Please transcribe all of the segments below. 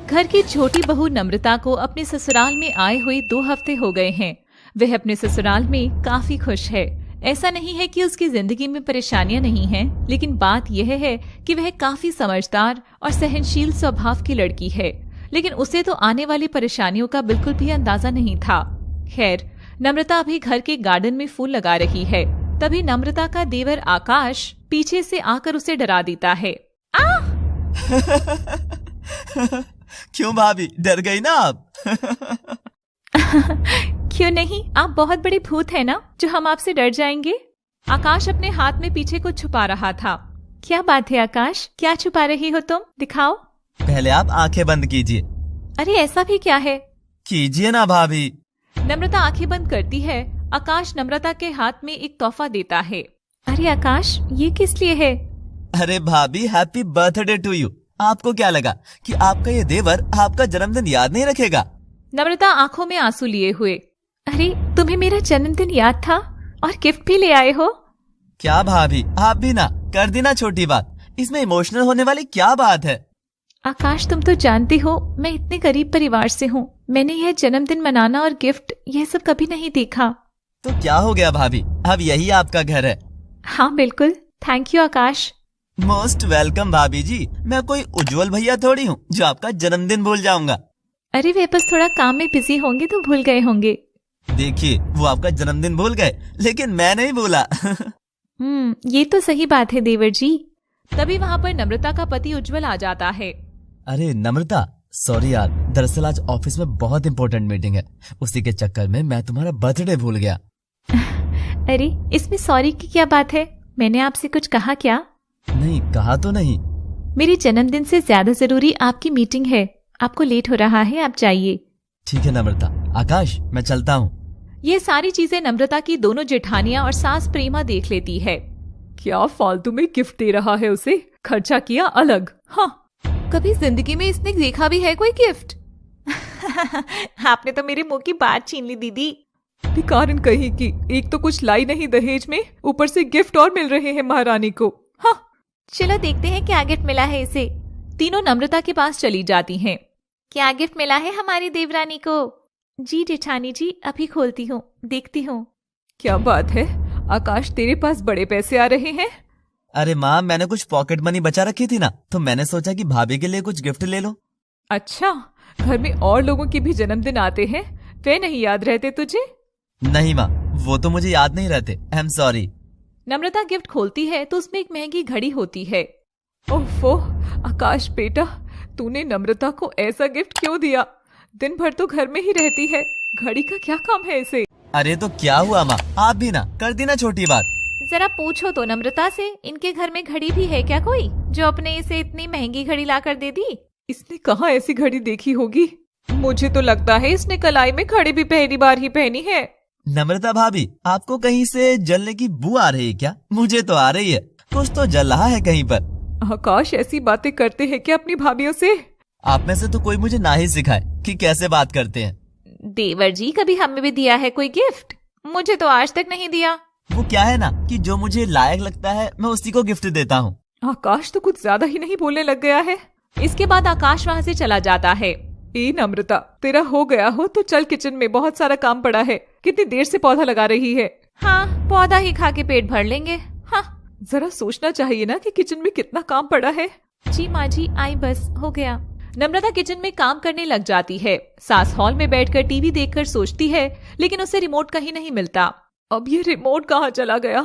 घर की छोटी बहू नम्रता को अपने ससुराल में आए हुए 2 हफ्ते हो गए हैं। वह अपने ससुराल में काफी खुश है। ऐसा नहीं है कि उसकी जिंदगी में परेशानियां नहीं हैं, लेकिन बात यह है कि वह काफी समझदार और सहनशील स्वभाव की लड़की है। लेकिन उसे तो आने वाली परेशानियों का बिल्कुल भी अंदाजा नहीं था। खैर, नम्रता अभी घर के गार्डन में फूल लगा रही है। तभी नम्रता का देवर आकाश पीछे से आकर उसे डरा देता है। क्यों भाभी, डर गई ना आप? क्यों नहीं, आप बहुत बड़े भूत हैं ना जो हम आपसे डर जाएंगे। आकाश अपने हाथ में पीछे कुछ छुपा रहा था। क्या बात है आकाश, क्या छुपा रही हो तुम? दिखाओ। पहले आप आंखें बंद कीजिए। अरे ऐसा भी क्या है? कीजिए ना भाभी। नम्रता आंखें बंद करती है। आकाश नम्रता के हाथ में एक तोहफा देता है। अरे आकाश, ये किस लिए है? अरे भाभी, हैप्पी बर्थडे टू यू। आपको क्या लगा कि आपका ये देवर आपका जन्मदिन याद नहीं रखेगा? नम्रता आंखों में आंसू लिए हुए। अरे तुम्हें मेरा जन्मदिन याद था और गिफ्ट भी ले आए हो? क्या भाभी, आप भी ना कर दी ना छोटी बात। इसमें इमोशनल होने वाली क्या बात है? आकाश, तुम तो जानती हो मैं इतने गरीब परिवार से हूँ। मैंने यह जन्मदिन मनाना और गिफ्ट यह सब कभी नहीं देखा। तो क्या हो गया भाभी, अब यही आपका घर है। हाँ बिल्कुल, thank you Akash. Most welcome भाभी जी। मैं कोई उज्जवल भैया थोड़ी हूँ जो आपका जन्मदिन भूल जाऊंगा। अरे वे बस थोड़ा काम में बिजी होंगे तो भूल गए होंगे। देखिए, वो आपका जन्मदिन भूल गए, लेकिन मैं नहीं भूला। ये तो सही बात है देवर जी। तभी वहाँ पर नम्रता का पति उज्जवल आ जाता है। अरे नम्रता, सॉरी यार, दरअसल आज ऑफिस में बहुत इम्पोर्टेंट मीटिंग है। उसी के चक्कर में मैं तुम्हारा बर्थडे भूल गया। अरे इसमें सॉरी की क्या बात है? मैंने आपसे कुछ कहा क्या? नहीं, कहा तो नहीं। मेरे जन्मदिन से ज्यादा जरूरी आपकी मीटिंग है। आपको लेट हो रहा है, आप जाइए। ठीक है नम्रता। आकाश, मैं चलता हूँ। ये सारी चीजें नम्रता की दोनों जेठानियां और सास प्रेमा देख लेती है। क्या फालतू में गिफ्ट दे रहा है उसे, खर्चा किया अलग। हाँ, कभी जिंदगी में इसने देखा भी है कोई गिफ्ट? आपने तो मेरे मुंह की बात छीन ली दीदी। भिखारन कहीं की, एक तो कुछ लाई नहीं दहेज में, ऊपर से गिफ्ट और मिल रहे हैं महारानी को। हाँ, चलो देखते हैं क्या गिफ्ट मिला है इसे। तीनों नम्रता के पास चली जाती हैं। क्या गिफ्ट मिला है हमारी देवरानी को? जी जेठानी जी, अभी खोलती हूँ, देखती हूँ। क्या बात है आकाश, तेरे पास बड़े पैसे आ रहे हैं। अरे माँ, मैंने कुछ पॉकेट मनी बचा रखी थी ना, तो मैंने सोचा कि भाभी के लिए कुछ गिफ्ट ले लो। अच्छा, घर में और लोगों के भी जन्मदिन आते हैं, वे नहीं याद रहते तुझे? नहीं माँ, वो तो मुझे याद नहीं रहते। I am sorry. Namrata gift खोलती है तो उसमें एक महंगी घड़ी होती है। ओफो आकाश बेटा, तूने नम्रता को ऐसा गिफ्ट क्यों दिया? दिन भर तो घर में ही रहती है, घड़ी का क्या काम है इसे? अरे तो क्या हुआ माँ, आप भी ना कर दी ना छोटी बात। जरा पूछो तो नम्रता से, इनके घर में घड़ी भी है क्या कोई जो अपने इसे इतनी महंगी घड़ी ला कर दे दी? इसने कहाँ ऐसी घड़ी देखी होगी? मुझे तो लगता है इसने कलाई में घड़ी भी पहली बार ही पहनी है। नम्रता भाभी, आपको कहीं से जलने की बू आ रही है क्या? मुझे तो आ रही है, कुछ तो जल रहा है कहीं पर। आकाश, ऐसी बातें करते हैं क्या अपनी भाभीयों से? आप में से तो कोई मुझे ना ही सिखाए कि कैसे बात करते हैं। देवर जी, कभी हमें भी दिया है कोई गिफ्ट? मुझे तो आज तक नहीं दिया। वो क्या है ना कि जो मुझे लायक लगता है मैं उसी को गिफ्ट देता हूँ। आकाश तो कुछ ज्यादा ही नहीं बोलने लग गया है। इसके बाद आकाश वहाँ से चला जाता है। ए नम्रता, तेरा हो गया हो तो चल, किचन में बहुत सारा काम पड़ा है। कितनी देर से पौधा लगा रही है? हाँ, पौधा ही खा के पेट भर लेंगे। हाँ, जरा सोचना चाहिए ना कि किचन में कितना काम पड़ा है। जी माँ जी, आई बस हो गया। नम्रता किचन में काम करने लग जाती है। सास हॉल में बैठकर टीवी देखकर सोचती है, लेकिन उसे रिमोट कहीं नहीं मिलता। अब ये रिमोट कहाँ चला गया?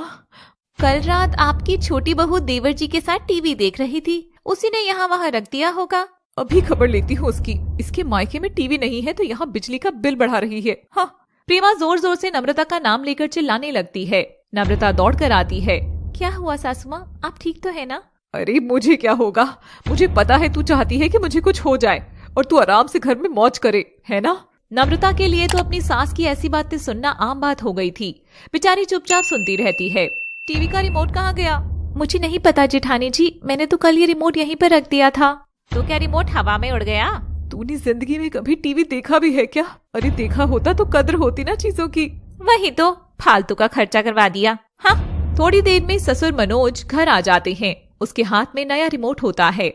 कल रात आपकी छोटी बहू देवर जी के साथ टीवी देख रही थी, उसी ने यहाँ वहाँ रख दिया होगा। अभी खबर लेती हूँ उसकी। इसके मायके में टीवी नहीं है तो यहाँ बिजली का बिल बढ़ा रही है। हाँ, प्रेमा जोर जोर से नम्रता का नाम लेकर चिल्लाने लगती है। नम्रता दौड़ कर आती है। क्या हुआ सासू माँ, आप ठीक तो है ना? अरे मुझे क्या होगा, मुझे पता है तू चाहती है कि मुझे कुछ हो जाए और तू आराम से घर में मौज करे, है ना? नम्रता के लिए तो अपनी सास की ऐसी बातें सुनना आम बात हो गई थी। बेचारी चुपचाप सुनती रहती है। टीवी का रिमोट कहाँ गया? मुझे नहीं पता जेठानी जी, मैंने तो कल ये रिमोट यहीं पर रख दिया था। तो क्या रिमोट हवा में उड़ गया? तूने जिंदगी में कभी टीवी देखा भी है क्या? अरे देखा होता तो कद्र होती ना चीजों की। वही तो, फालतू का खर्चा करवा दिया। हाँ, थोड़ी देर में ससुर मनोज घर आ जाते हैं। उसके हाथ में नया रिमोट होता है।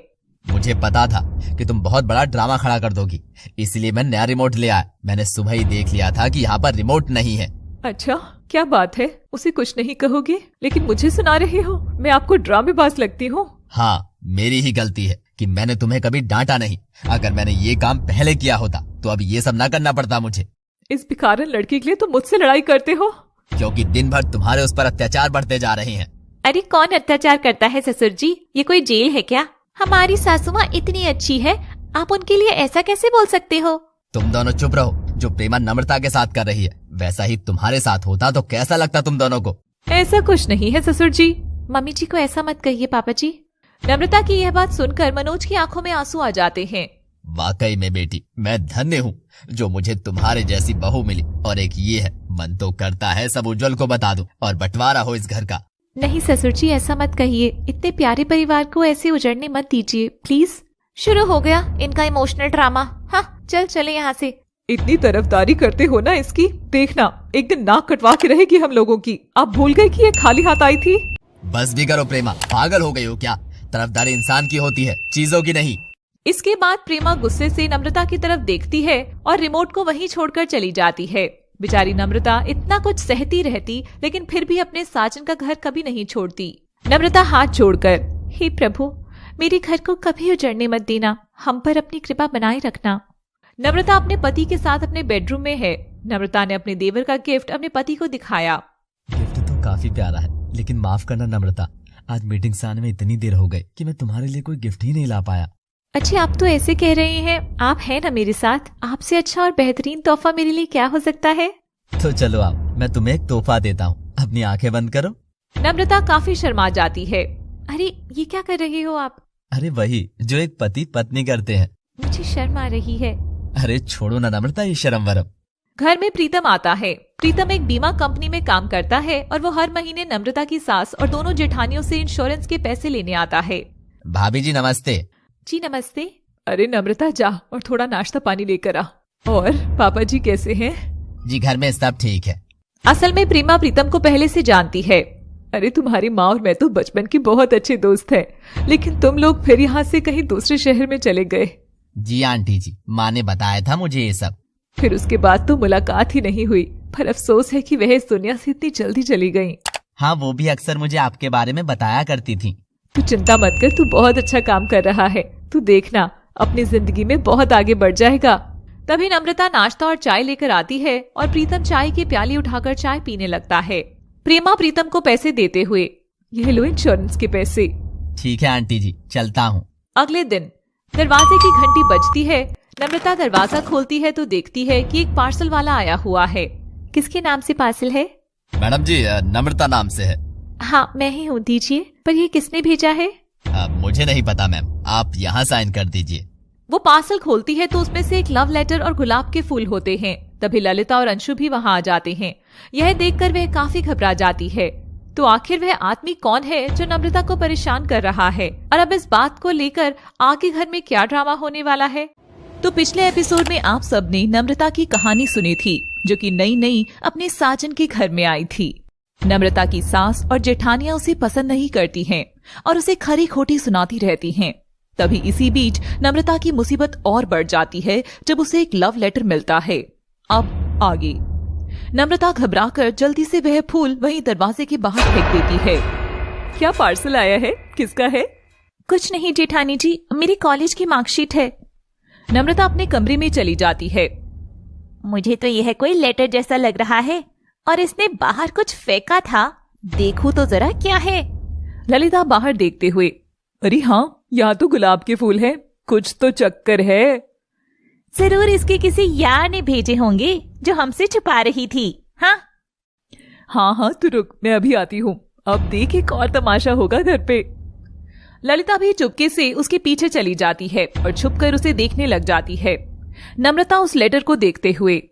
मुझे पता था कि तुम बहुत बड़ा ड्रामा खड़ा कर दोगी, इसलिए मैं नया रिमोट ले आया। मैंने सुबह ही देख लिया था कि यहाँ पर रिमोट नहीं है। अच्छा, क्या बात है? उसे कुछ नहीं कहोगे लेकिन मुझे सुना रहे हो? मैं आपको ड्रामेबाज लगती हूँ? हाँ, मेरी ही गलती है कि मैंने तुम्हें कभी डांटा नहीं। अगर मैंने ये काम पहले किया होता तो अब ये सब ना करना पड़ता मुझे। इस भिखारन लड़की के लिए तुम मुझसे लड़ाई करते हो? क्योंकि दिन भर तुम्हारे उस पर अत्याचार बढ़ते जा रहे हैं। अरे कौन अत्याचार करता है ससुर जी? ये कोई जेल है क्या? हमारी सासू माँ इतनी अच्छी है, आप उनके लिए ऐसा कैसे बोल सकते हो? तुम दोनों चुप रहो। जो प्रेमा नम्रता के साथ कर रही है वैसा ही तुम्हारे साथ होता तो कैसा लगता तुम दोनों को? ऐसा कुछ नहीं है ससुर जी। मम्मी जी को ऐसा मत कहिए पापा जी। नम्रता की यह बात सुनकर मनोज की आंखों में आंसू आ जाते हैं। वाकई में बेटी, मैं धन्य हूँ जो मुझे तुम्हारे जैसी बहू मिली। और एक ये है, मन तो करता है सब उज्जवल को बता दूं और बंटवारा हो इस घर का। नहीं ससुर जी, ऐसा मत कहिए। इतने प्यारे परिवार को ऐसे उजड़ने मत दीजिए प्लीज। शुरू हो गया इनका इमोशनल ड्रामा। हाँ, चले यहाँ से। इतनी तरफदारी करते हो ना इसकी, देखना एक दिन नाक कटवा के रहेगी हम लोगों की। आप भूल गए कि ये खाली हाथ आई थी? बस भी करो प्रेमा, पागल हो गई हो क्या? तरफदारी इंसान की होती है, चीजों की नहीं। इसके बाद प्रेमा गुस्से से नम्रता की तरफ देखती है और रिमोट को वहीं छोड़कर चली जाती है। बेचारी नम्रता इतना कुछ सहती रहती लेकिन फिर भी अपने साजन का घर कभी नहीं छोड़ती। नम्रता हाथ जोड़कर, हे प्रभु, मेरे घर को कभी उजड़ने मत देना, हम पर अपनी कृपा बनाए रखना। नम्रता अपने पति के साथ अपने बेडरूम में है। नम्रता ने अपने देवर का गिफ्ट अपने पति को दिखाया। गिफ्ट तो काफी प्यारा है, लेकिन माफ करना नम्रता, आज मीटिंग से आने में इतनी देर हो गई कि मैं तुम्हारे लिए कोई गिफ्ट ही नहीं ला पाया। अच्छा, आप तो ऐसे कह रहे हैं, आप हैं ना मेरे साथ। आपसे अच्छा और बेहतरीन तोहफा मेरे लिए क्या हो सकता है? तो चलो आओ, मैं तुम्हें एक तोहफा देता हूँ। अपनी आंखें बंद करो। नम्रता काफी शर्मा जाती है। अरे ये क्या कर रहे हो आप? अरे वही जो एक पति पत्नी करते हैं। मुझे शर्म आ रही है। अरे छोड़ो ना नम्रता ये शर्म वरम। घर में प्रीतम आता है। प्रीतम एक बीमा कंपनी में काम करता है और वो हर महीने नम्रता की सास और दोनों जेठानियों से इंश्योरेंस के पैसे लेने आता है। भाभी जी नमस्ते। जी नमस्ते। अरे नम्रता जा और थोड़ा नाश्ता पानी लेकर आ। और पापा जी कैसे हैं? जी घर में सब ठीक है। असल में प्रेमा प्रीतम को पहले से जानती है। अरे तुम्हारी माँ और मैं तो बचपन के बहुत अच्छे दोस्त हैं, लेकिन तुम लोग फिर यहाँ से कहीं दूसरे शहर में चले गए। जी आंटी जी, माँ ने बताया था मुझे ये सब। फिर उसके बाद तो मुलाकात ही नहीं हुई, पर अफसोस है कि वह इस दुनिया से इतनी जल्दी चली गयी। हाँ, वो भी अक्सर मुझे आपके बारे में बताया करती थी। तू चिंता मत कर, तू बहुत अच्छा काम कर रहा है। तू देखना अपनी जिंदगी में बहुत आगे बढ़ जाएगा। तभी नम्रता नाश्ता और चाय लेकर आती है और प्रीतम चाय की प्याली उठाकर चाय पीने लगता है। प्रेमा प्रीतम को पैसे देते हुए, यह लो इंश्योरेंस के पैसे। ठीक है आंटी जी, चलता हूँ। अगले दिन दरवाजे की घंटी बजती है। नम्रता दरवाजा खोलती है तो देखती है कि एक पार्सल वाला आया हुआ है। किसके नाम से पार्सल है? मैडम जी, नम्रता नाम से है। हाँ मैं ही हूँ, दीजिए। पर ये किसने भेजा है? मुझे नहीं पता मैम, आप यहाँ साइन कर दीजिए। वो पार्सल खोलती है तो उसमें से एक लव लेटर और गुलाब के फूल होते हैं। तभी ललिता और अंशु भी वहाँ आ जाते हैं। यह देखकर वह काफी घबरा जाती है। तो आखिर वह आदमी कौन है जो नम्रता को परेशान कर रहा है, और अब इस बात को लेकर आगे घर में क्या ड्रामा होने वाला है? तो पिछले एपिसोड में आप सबने नम्रता की कहानी सुनी थी, जो कि नई नई अपने साजन के घर में आई थी। नम्रता की सास और जेठानियां उसे पसंद नहीं करती हैं और उसे खरी खोटी सुनाती रहती हैं। तभी इसी बीच नम्रता की मुसीबत और बढ़ जाती है जब उसे एक लव लेटर मिलता है। अब आगे नम्रता घबराकर जल्दी से वह फूल वहीं दरवाजे के बाहर फेंक देती है। क्या पार्सल आया है? किसका है? कुछ नहीं जेठानी जी, मेरी कॉलेज की मार्कशीट है। नम्रता अपने कमरे में चली जाती है। मुझे तो यह कोई लेटर जैसा लग रहा है और इसने बाहर कुछ फेंका था। देखूं तो जरा क्या है। ललिता बाहर देखते हुए, अरे हाँ, यहाँ तो गुलाब के फूल हैं। कुछ तो चक्कर है। जरूर इसके किसी यार ने भेजे होंगे जो हमसे छुपा रही थी। हाँ, तू रुक, मैं अभी आती हूँ। अब देख एक और तमाशा होगा घर पे। ललिता भी चुपके से उसके पीछे चली जाती है और छुपकर उसे देखने लग जाती है। नम्रता उस लेटर को देखते हुए,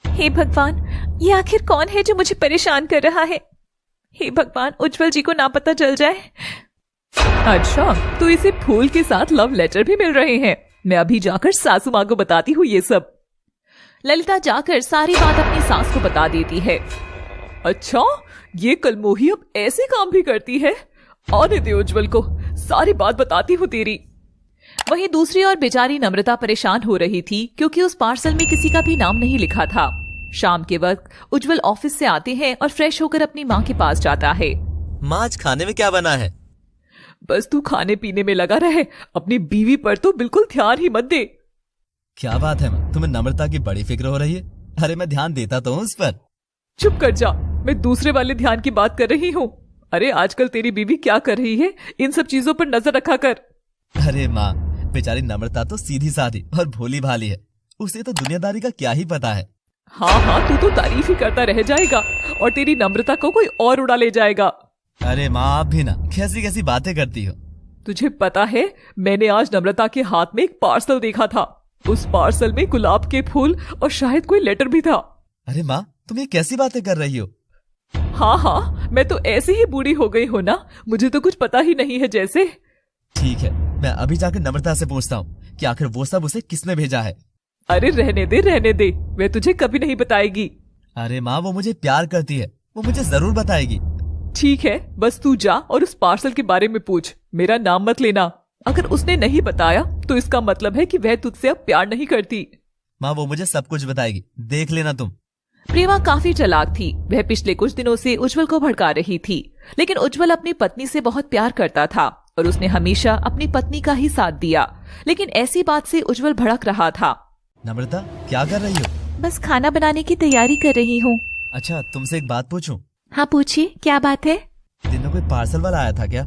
हे भगवान, ये आखिर कौन है जो मुझे परेशान कर रहा है? हे भगवान, उज्जवल जी को ना पता चल जाए। अच्छा, तो इसे फूल के साथ लव लेटर भी मिल रहे हैं। मैं अभी जाकर सासू माँ को बताती हूँ ये सब। ललिता जाकर सारी बात अपनी सास को बता देती है। अच्छा, ये कलमोही अब ऐसे काम भी करती है। आने दे उज्जवल को, सारी बात बताती हूँ तेरी। वहीं दूसरी ओर बेचारी नम्रता परेशान हो रही थी क्योंकि उस पार्सल में किसी का भी नाम नहीं लिखा था। शाम के वक्त उज्जवल ऑफिस से आते हैं और फ्रेश होकर अपनी माँ के पास जाता है। माँ, आज खाने में क्या बना है? बस तू खाने पीने में लगा रहे, अपनी बीवी पर तो बिल्कुल ध्यान ही मत दे। क्या बात है माँ, तुम्हें नम्रता की बड़ी फिक्र हो रही है? अरे मैं ध्यान देता तो हूँ उस पर। चुप कर जा, मैं दूसरे वाले ध्यान की बात कर रही हूँ। अरे आजकल तेरी बीवी क्या कर रही है, इन सब चीजों पर नजर रखा कर। अरे माँ, बेचारी नम्रता तो सीधी सादी और भोली भाली है, उसे तो दुनियादारी का क्या ही पता है। हाँ, तू तो तारीफ ही करता रह जाएगा और तेरी नम्रता को कोई और उड़ा ले जाएगा। अरे माँ, आप भी ना कैसी कैसी बातें करती हो। तुझे पता है, मैंने आज नम्रता के हाथ में एक पार्सल देखा था। उस पार्सल में गुलाब के फूल और शायद कोई लेटर भी था। अरे माँ, तुम ये कैसी बातें कर रही हो? हाँ, मैं तो ऐसे ही बूढ़ी हो गई हो ना, मुझे तो कुछ पता ही नहीं है जैसे। ठीक है, मैं अभी जाकर नम्रता से पूछता हूँ कि आखिर वो सब उसे किसने भेजा है। अरे रहने दे, वे तुझे कभी नहीं बताएगी। अरे माँ, वो मुझे प्यार करती है, वो मुझे जरूर बताएगी। ठीक है, बस तू जा और उस पार्सल के बारे में पूछ, मेरा नाम मत लेना। अगर उसने नहीं बताया तो इसका मतलब है कि वह तुझसे अब प्यार नहीं करती। माँ, वो मुझे सब कुछ बताएगी, देख लेना तुम। प्रेमा काफी चालाक थी। वह पिछले कुछ दिनों से उज्जवल को भड़का रही थी, लेकिन उज्जवल अपनी पत्नी से बहुत प्यार करता था और उसने हमेशा अपनी पत्नी का ही साथ दिया। लेकिन ऐसी बात से उज्जवल भड़क रहा था। नम्रता, क्या कर रही हो? बस खाना बनाने की तैयारी कर रही हूँ। अच्छा, तुमसे एक बात पूछूं? हाँ पूछिए, क्या बात है? दिन में कोई पार्सल वाला आया था क्या?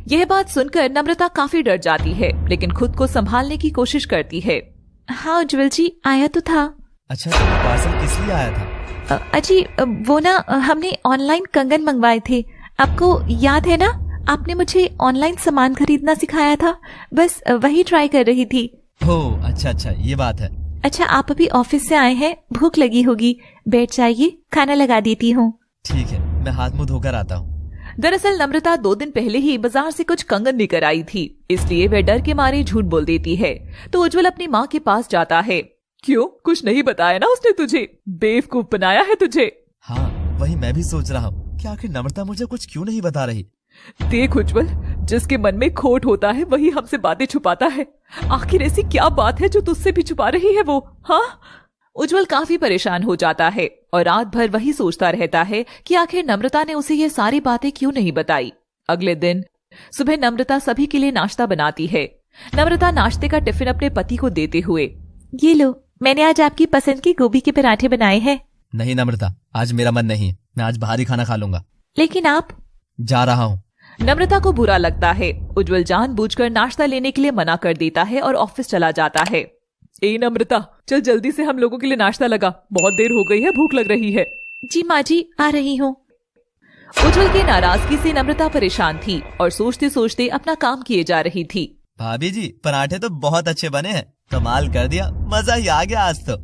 यह बात सुनकर नम्रता काफी डर जाती है, लेकिन खुद को संभालने की कोशिश करती है। हाँ उज्जवल जी, आया तो था। अच्छा, तो पार्सल किस लिए आया था? अजी वो ना, हमने ऑनलाइन कंगन मंगवाए थे, आपको याद है ना? आपने मुझे ऑनलाइन सामान खरीदना सिखाया था, बस वही ट्राई कर रही थी। ओह अच्छा, ये बात है। अच्छा, आप अभी ऑफिस से आए हैं, भूख लगी होगी, बैठ जाइए, खाना लगा देती हूँ। ठीक है, मैं हाथ मुंह धोकर आता हूँ। दरअसल नम्रता 2 दिन पहले ही बाजार से कुछ कंगन लेकर आई थी, इसलिए वह डर के मारे झूठ बोल देती है। तो उज्जवल अपनी माँ के पास जाता है। क्यों, कुछ नहीं बताया ना उसने तुझे? बेवकूफ बनाया है तुझे। हाँ, वही मैं भी सोच रहा हूँ कि आखिर नम्रता मुझे कुछ क्यों नहीं बता रही। देख उज्जवल, जिसके मन में खोट होता है वही हमसे बातें छुपाता है। आखिर ऐसी क्या बात है जो तुझसे भी छुपा रही है वो? हाँ, उज्जवल काफी परेशान हो जाता है और रात भर वही सोचता रहता है कि आखिर नम्रता ने उसे ये सारी बातें क्यों नहीं बताई। अगले दिन सुबह नम्रता सभी के लिए नाश्ता बनाती है। नम्रता नाश्ते का टिफिन अपने पति को देते हुए, ये लो, मैंने आज आपकी पसंद के गोभी के पराठे बनाए हैं। नहीं नम्रता, आज मेरा मन नहीं है, मैं आज बाहरी खाना खा लूंगा। लेकिन आप? जा रहा हूँ। नम्रता को बुरा लगता है। उज्जवल जानबूझकर नाश्ता लेने के लिए मना कर देता है और ऑफिस चला जाता है। ए नम्रता, चल जल्दी से हम लोगों के लिए नाश्ता लगा, बहुत देर हो गई है, भूख लग रही है। जी माँ जी, आ रही हूँ। उज्जवल की नाराजगी से नम्रता परेशान थी और सोचते सोचते अपना काम किए जा रही थी। भाभी जी, पराठे तो बहुत अच्छे बने हैं, कमाल कर दिया, मजा ही आ गया आज तो।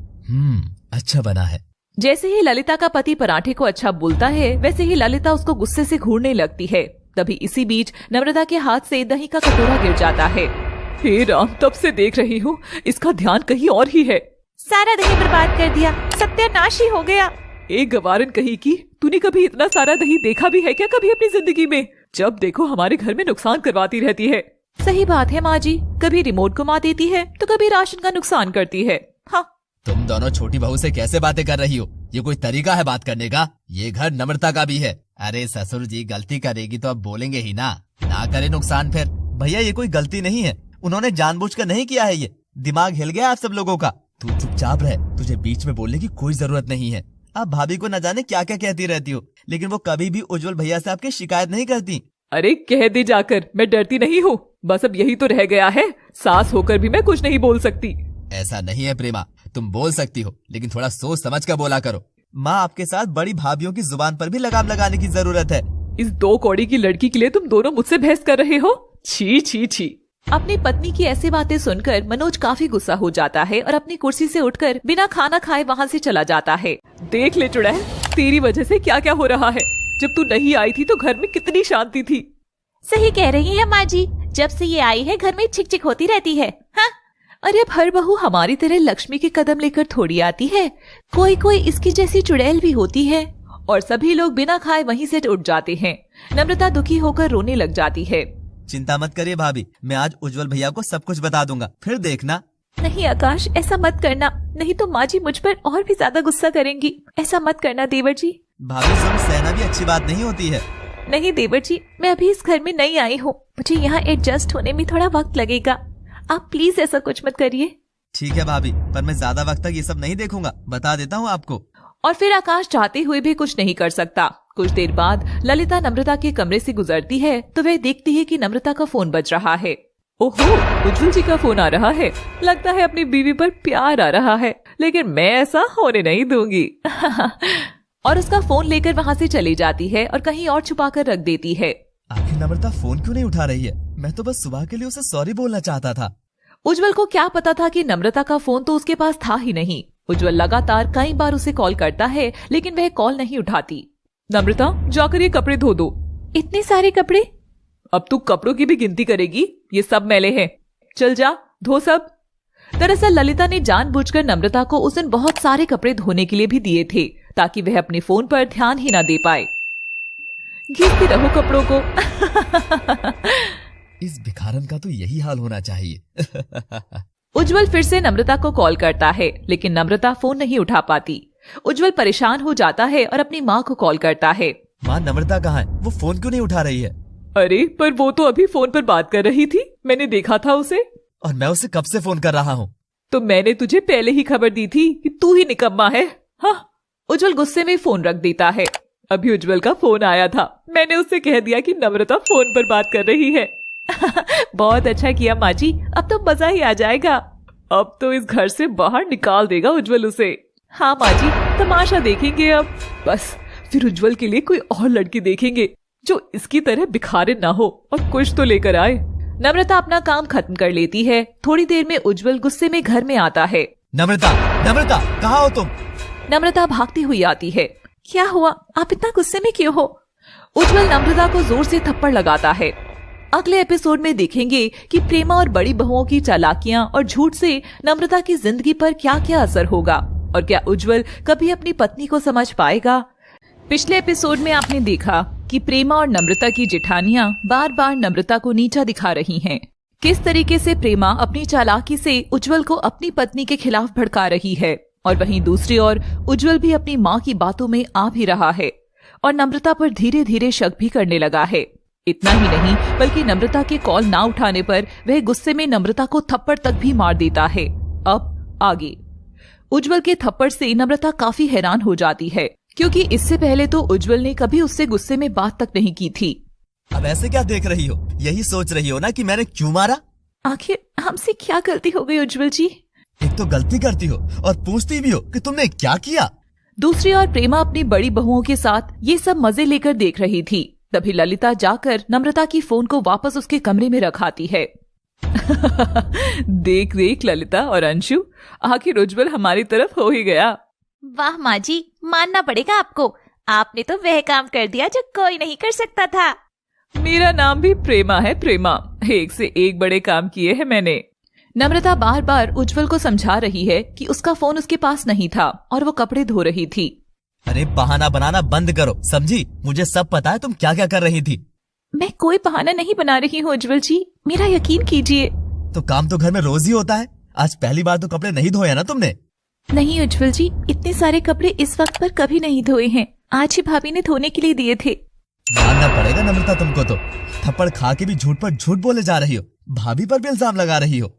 अच्छा बना है। जैसे ही ललिता का पति पराठे को अच्छा बोलता है, वैसे ही ललिता उसको गुस्से से घूरने लगती है। तभी इसी बीच नम्रता के हाथ से दही का कटोरा गिर जाता है। हे राम, तब से देख रही हूँ, इसका ध्यान कहीं और ही है। सारा दही बर्बाद कर दिया, सत्यानाश ही हो गया। एक गवारन कहीं की, तूने कभी इतना सारा दही देखा भी है क्या कभी अपनी जिंदगी में? जब देखो हमारे घर में नुकसान करवाती रहती है। सही बात है माँ जी, कभी रिमोट घुमा देती है तो कभी राशन का नुकसान करती है। हाँ, तुम दोनों छोटी बहू से कैसे बातें कर रही हो? ये कोई तरीका है बात करने का? ये घर नम्रता का भी है। अरे ससुर जी, गलती करेगी तो अब बोलेंगे ही ना करे नुकसान फिर। भैया, ये कोई गलती नहीं है, उन्होंने जानबूझकर नहीं किया है, ये दिमाग हिल गया आप सब लोगों का। तू चुपचाप रह, तुझे बीच में बोलने की कोई जरूरत नहीं है। आप भाभी को न जाने क्या क्या कहती रहती हो, लेकिन वो कभी भी उज्जवल भैया से आपकी शिकायत नहीं करती। अरे कह दे जाकर, मैं डरती नहीं हूँ, बस अब यही तो रह गया है, सास होकर भी मैं कुछ नहीं बोल सकती। ऐसा नहीं है प्रेमा, तुम बोल सकती हो, लेकिन थोड़ा सोच समझ कर बोला करो। माँ, आपके साथ बड़ी भाभीयों की जुबान पर भी लगाम लगाने की जरूरत है। इस 2 कौड़ी की लड़की के लिए तुम दोनों मुझसे बहस कर रहे हो? छी छी छी। अपनी पत्नी की ऐसी बातें सुनकर मनोज काफी गुस्सा हो जाता है और अपनी कुर्सी से उठकर बिना खाना खाए वहाँ से चला जाता है। देख ले चुड़ैल, तेरी वजह से क्या क्या हो रहा है। जब तू नहीं आई थी तो घर में कितनी शांति थी। सही कह रही है माँ जी, जब से ये आई है घर में छिक छिक होती रहती है। हाँ? अरे अब हर बहू हमारी तरह लक्ष्मी के कदम लेकर थोड़ी आती है, कोई कोई इसकी जैसी चुड़ैल भी होती है। और सभी लोग बिना खाए वहीं से उठ जाते हैं। नम्रता दुखी होकर रोने लग जाती है। चिंता मत करिए भाभी, मैं आज उज्जवल भैया को सब कुछ बता दूंगा, फिर देखना। नहीं आकाश, ऐसा मत करना, नहीं तो माँ जी मुझ पर और भी ज्यादा गुस्सा करेंगी। ऐसा मत करना देवर जी। भाभी जुल्म सहना भी अच्छी बात नहीं होती है। नहीं देवर जी, मैं अभी इस घर में नई आई हूँ, मुझे यहाँ एडजस्ट होने में थोड़ा वक्त लगेगा। आप प्लीज ऐसा कुछ मत करिए। ठीक है भाभी, पर मैं ज्यादा वक्त तक ये सब नहीं देखूंगा, बता देता हूँ आपको। और फिर आकाश चाहते हुए भी कुछ नहीं कर सकता। कुछ देर बाद ललिता नम्रता के कमरे से गुजरती है तो वह देखती है कि नम्रता का फोन बज रहा है। ओहो, उज्जवल जी का फोन आ रहा है। लगता है अपनी बीवी पर प्यार आ रहा है, लेकिन मैं ऐसा होने नहीं दूंगी। और उसका फोन लेकर वहाँ से चली जाती है और कहीं और छुपा कर रख देती है। आखिर नम्रता फोन क्यों नहीं उठा रही है? मैं तो बस सुबह के लिए उसे सॉरी बोलना चाहता था। उज्जवल को क्या पता था कि नम्रता का फोन तो उसके पास था ही नहीं। उज्जवल लगातार कई बार उसे कॉल करता है, लेकिन वह कॉल नहीं उठाती। नम्रता, जाकर ये कपड़े धो दो। इतने सारे कपड़े? अब तू कपड़ों की भी गिनती करेगी? ये सब मैले हैं। चल जा, धो सब। दरअसल ललिता ने जानबूझकर नम्रता को उस दिन बहुत सारे कपड़े धोने के लिए भी दिए थे, ताकि वह अपने फोन पर ध्यान ही ना दे पाए। घिसती रहो कपड़ों को। इस भिखारन का तो यही हाल होना चाहिए। उज्जवल फिर से नम्रता को कॉल करता है, लेकिन नम्रता फोन नहीं उठा पाती। उज्जवल परेशान हो जाता है और अपनी माँ को कॉल करता है। माँ, नम्रता कहाँ है? वो फोन क्यों नहीं उठा रही है? अरे पर वो तो अभी फोन पर बात कर रही थी, मैंने देखा था उसे। और मैं उसे कब से फोन कर रहा हूँ? तो मैंने तुझे पहले ही खबर दी थी कि तू ही निकम्मा है। हाँ। उज्जवल गुस्से में फोन रख देता है। अभी उज्जवल का फोन आया था, मैंने उससे कह दिया कि नम्रता फोन पर बात कर रही है। बहुत अच्छा किया माँ जी, अब तो मजा ही आ जाएगा। अब तो इस घर से बाहर निकाल देगा उज्जवल उसे। हाँ माँ जी, तमाशा देखेंगे अब। बस फिर उज्जवल के लिए कोई और लड़की देखेंगे जो इसकी तरह भिखारिन ना हो और कुछ तो लेकर आए। नम्रता अपना काम खत्म कर लेती है। थोड़ी देर में उज्जवल गुस्से में घर में आता है। नम्रता, नम्रता, कहाँ हो तुम? नम्रता भागती हुई आती है। क्या हुआ? आप इतना गुस्से में क्यों हो? उज्जवल नम्रता को जोर से थप्पड़ लगाता है। अगले एपिसोड में देखेंगे कि प्रेमा और बड़ी बहुओं की चालाकियां और झूठ से नम्रता की जिंदगी पर क्या क्या असर होगा, और क्या उज्जवल कभी अपनी पत्नी को समझ पाएगा। पिछले एपिसोड में आपने देखा कि प्रेमा और नम्रता की जेठानियां बार बार नम्रता को नीचा दिखा रही हैं। किस तरीके से प्रेमा अपनी चालाकी से उज्जवल को अपनी पत्नी के खिलाफ भड़का रही है, और वहीं दूसरी ओर उज्जवल भी अपनी माँ की बातों में आ भी रहा है और नम्रता पर धीरे धीरे शक भी करने लगा है। इतना ही नहीं, बल्कि नम्रता के कॉल ना उठाने पर वह गुस्से में नम्रता को थप्पड़ तक भी मार देता है। अब आगे उज्जवल के थप्पड़ से नम्रता काफी हैरान हो जाती है, क्योंकि इससे पहले तो उज्जवल ने कभी उससे गुस्से में बात तक नहीं की थी। अब ऐसे क्या देख रही हो? यही सोच रही हो ना कि मैंने क्यों मारा? आखिर हमसे क्या गलती हो गई उज्जवल जी? एक तो गलती करती हो और पूछती भी हो कि तुमने क्या किया। दूसरी ओर प्रेमा अपनी बड़ी बहुओं के साथ ये सब मजे लेकर देख रही थी। तभी ललिता जाकर नम्रता की फोन को वापस उसके कमरे में रखाती है। देख देख ललिता और अंशु, आखिर उज्जवल हमारी तरफ हो ही गया। वाह माँ जी, मानना पड़ेगा आपको, आपने तो वह काम कर दिया जो कोई नहीं कर सकता था। मेरा नाम भी प्रेमा है, प्रेमा। एक से एक बड़े काम किए हैं मैंने। नम्रता बार बार उज्जवल को समझा रही है कि उसका फोन उसके पास नहीं था और वो कपड़े धो रही थी। अरे बहाना बनाना बंद करो, समझी? मुझे सब पता है तुम क्या क्या कर रही थी। मैं कोई बहाना नहीं बना रही हूँ उज्जवल जी, मेरा यकीन कीजिए। तो काम तो घर में रोज ही होता है, आज पहली बार तो कपड़े नहीं धोए ना तुमने? नहीं उज्जवल जी, इतने सारे कपड़े इस वक्त पर कभी नहीं धोए हैं, आज ही भाभी ने धोने के लिए दिए थे। मानना पड़ेगा नम्रता तुमको तो, थप्पड़ खा के भी झूठ पर झूठ बोले जा रही हो, भाभी पर भी इल्जाम लगा रही हो।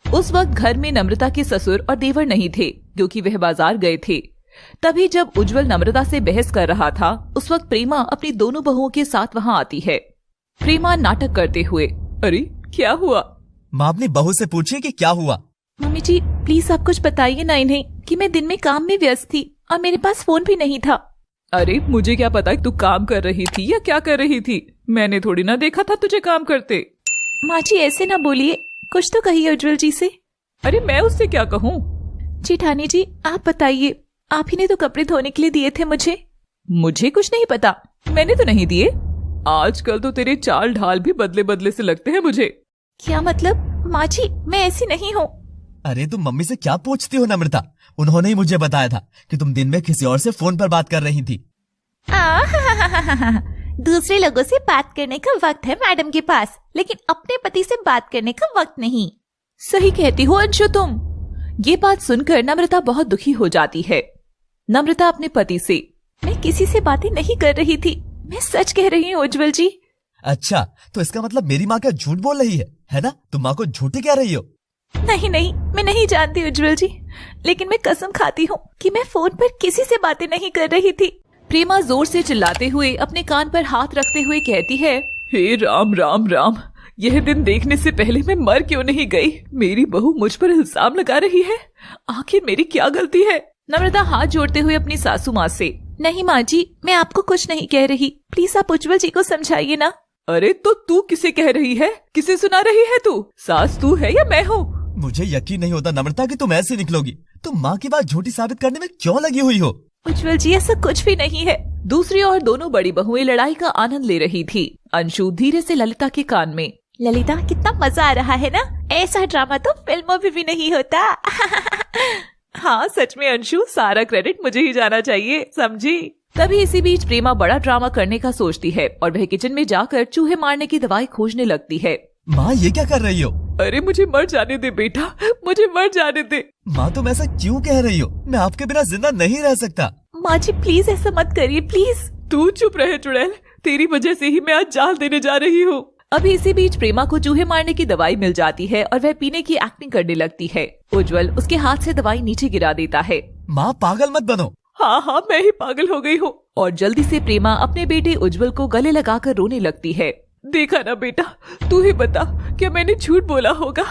उस वक्त घर में नम्रता के ससुर और देवर नहीं थे, क्योंकि वह बाजार गए थे। तभी जब उज्जवल नम्रता से बहस कर रहा था, उस वक्त प्रेमा अपनी दोनों बहुओं के साथ वहाँ आती है। प्रेमा नाटक करते हुए, अरे क्या हुआ? माँ अपनी बहू से पूछिए कि क्या हुआ। मम्मी जी प्लीज आप कुछ बताइए ना इन्हें कि मैं दिन में काम में व्यस्त थी और मेरे पास फोन भी नहीं था। अरे मुझे क्या पता तू काम कर रही थी या क्या कर रही थी, मैंने थोड़ी ना देखा था तुझे काम करते। माँ जी ऐसे ना बोलिए, कुछ तो कहिए उज्जवल जी से। अरे मैं उससे क्या कहूँ? जेठानी जी आप बताइए, आप ही ने तो कपड़े धोने के लिए दिए थे मुझे। मुझे कुछ नहीं पता, मैंने तो नहीं दिए। आजकल तो तेरे चाल ढाल भी बदले बदले से लगते हैं मुझे। क्या मतलब? माँ जी मैं ऐसी नहीं हूँ। अरे तुम मम्मी से क्या पूछती हो नम्रता? उन्होंने ही मुझे बताया था कि तुम दिन में किसी और से फोन पर बात कर रही थी। दूसरे लोगों से बात करने का वक्त है मैडम के पास, लेकिन अपने पति से बात करने का वक्त नहीं। सही कहती हो अंशु तुम। ये बात सुनकर नम्रता बहुत दुखी हो जाती है। नम्रता अपने पति से, मैं किसी से बातें नहीं कर रही थी, मैं सच कह रही हूँ उज्जवल जी। अच्छा, तो इसका मतलब मेरी माँ क्या झूठ बोल रही है ना? तुम माँ को झूठी कह रही हो? नहीं नहीं, मैं नहीं जानती उज्जवल जी, लेकिन मैं कसम खाती हूँ कि मैं फोन पर किसी से बातें नहीं कर रही थी। प्रेमा जोर से चिल्लाते हुए अपने कान पर हाथ रखते हुए कहती है, हे राम राम राम, यह दिन देखने से पहले मैं मर क्यों नहीं गई? मेरी बहू मुझ पर इल्जाम लगा रही है, आखिर मेरी क्या गलती है? नम्रता हाथ जोड़ते हुए अपनी सासू माँ से, नहीं माँ जी, मैं आपको कुछ नहीं कह रही, प्लीज आप उज्जवल जी को समझाइए ना। अरे तो तू किसे कह रही है? किसे सुना रही है तू? सास तू है या मैं हूँ? मुझे यकीन नहीं होता नम्रता कि तुम ऐसे निकलोगी। तुम माँ की बात झूठी साबित करने में क्यों लगी हुई हो? उज्जवल जी ऐसा कुछ भी नहीं है। दूसरी ओर दोनों बड़ी बहुएं लड़ाई का आनंद ले रही थी। अंशु धीरे से ललिता के कान में, ललिता कितना मजा आ रहा है ना, ऐसा ड्रामा तो फिल्मों में भी नहीं होता। हाँ सच में अंशु, सारा क्रेडिट मुझे ही जाना चाहिए, समझी? तभी इसी बीच प्रेमा बड़ा ड्रामा करने का सोचती है और वह किचन में जाकर चूहे मारने की दवाई खोजने लगती है। माँ ये क्या कर रही हो? अरे मुझे मर जाने दे बेटा, मुझे मर जाने दे। माँ तुम ऐसा क्यों कह रही हो? मैं आपके बिना जिंदा नहीं रह सकता। माँ जी प्लीज ऐसा मत करिए प्लीज। तू चुप रहे चुड़ैल, तेरी वजह से ही मैं आज जान देने जा रही हूँ। अभी इसी बीच प्रेमा को चूहे मारने की दवाई मिल जाती है और वह पीने की एक्टिंग करने लगती है। उज्जवल उसके हाथ से दवाई नीचे गिरा देता है। माँ पागल मत बनो। हाँ मैं ही पागल हो गई हूँ। और जल्दी से प्रेमा अपने बेटे उज्जवल को गले लगाकर रोने लगती है। देखा ना बेटा, तू ही बता, क्या मैंने झूठ बोला होगा?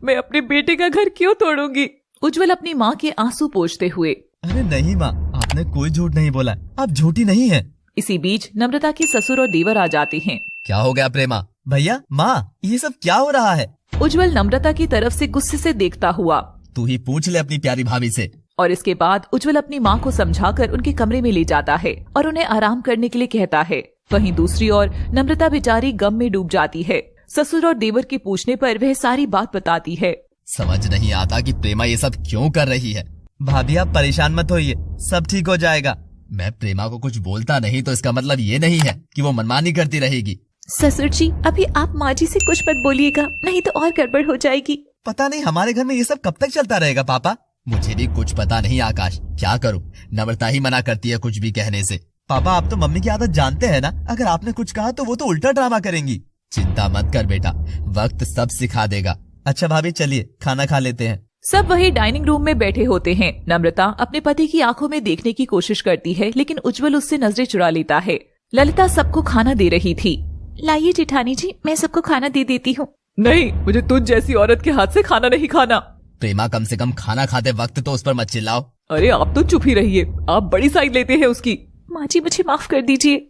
मैं अपने बेटे का घर क्यों तोड़ूंगी? उज्जवल अपनी माँ के आंसू पोंछते हुए, अरे नहीं माँ, आपने कोई झूठ नहीं बोला, आप झूठी नहीं है। इसी बीच नम्रता के ससुर और देवर आ जाते हैं। क्या हो गया प्रेमा? भैया माँ, ये सब क्या हो रहा है? उज्जवल नम्रता की तरफ से गुस्से से देखता हुआ, तू ही पूछ ले अपनी प्यारी भाभी से। और इसके बाद उज्जवल अपनी माँ को समझाकर उनके कमरे में ले जाता है और उन्हें आराम करने के लिए कहता है। वहीं दूसरी ओर नम्रता बेचारी गम में डूब जाती है। ससुर और देवर के पूछने पर वह सारी बात बताती है। समझ नहीं आता कि प्रेमा ये सब क्यों कर रही है। भाभी आप परेशान मत होइए, सब ठीक हो जाएगा। मैं प्रेमा को कुछ बोलता नहीं तो इसका मतलब ये नहीं है कि वो मनमानी करती रहेगी। ससुर जी अभी आप माँ जी से कुछ मत बोलिएगा, नहीं तो और गड़बड़ हो जाएगी। पता नहीं हमारे घर में ये सब कब तक चलता रहेगा पापा। मुझे भी कुछ पता नहीं आकाश, क्या करूं? नम्रता ही मना करती है कुछ भी कहने से। पापा आप तो मम्मी की आदत जानते हैं ना, अगर आपने कुछ कहा तो वो तो उल्टा ड्रामा करेंगी। चिंता मत कर बेटा, वक्त सब सिखा देगा। अच्छा भाभी चलिए खाना खा लेते हैं। सब वही डाइनिंग रूम में बैठे होते हैं। नम्रता अपने पति की आंखों में देखने की कोशिश करती है, लेकिन उज्जवल उससे नजरें चुरा लेता है। ललिता सबको खाना दे रही थी। लाइए जेठानी जी, मैं सबको खाना दे देती हूँ। नहीं, मुझे तुझ जैसी औरत के हाथ से खाना नहीं खाना। प्रेमा कम से कम खाना खाते वक्त तो उस पर मत चिल्लाओ। अरे आप तो चुप ही रहिए, आप बड़ी साइड लेते हैं उसकी। माँ जी मुझे माफ कर दीजिए।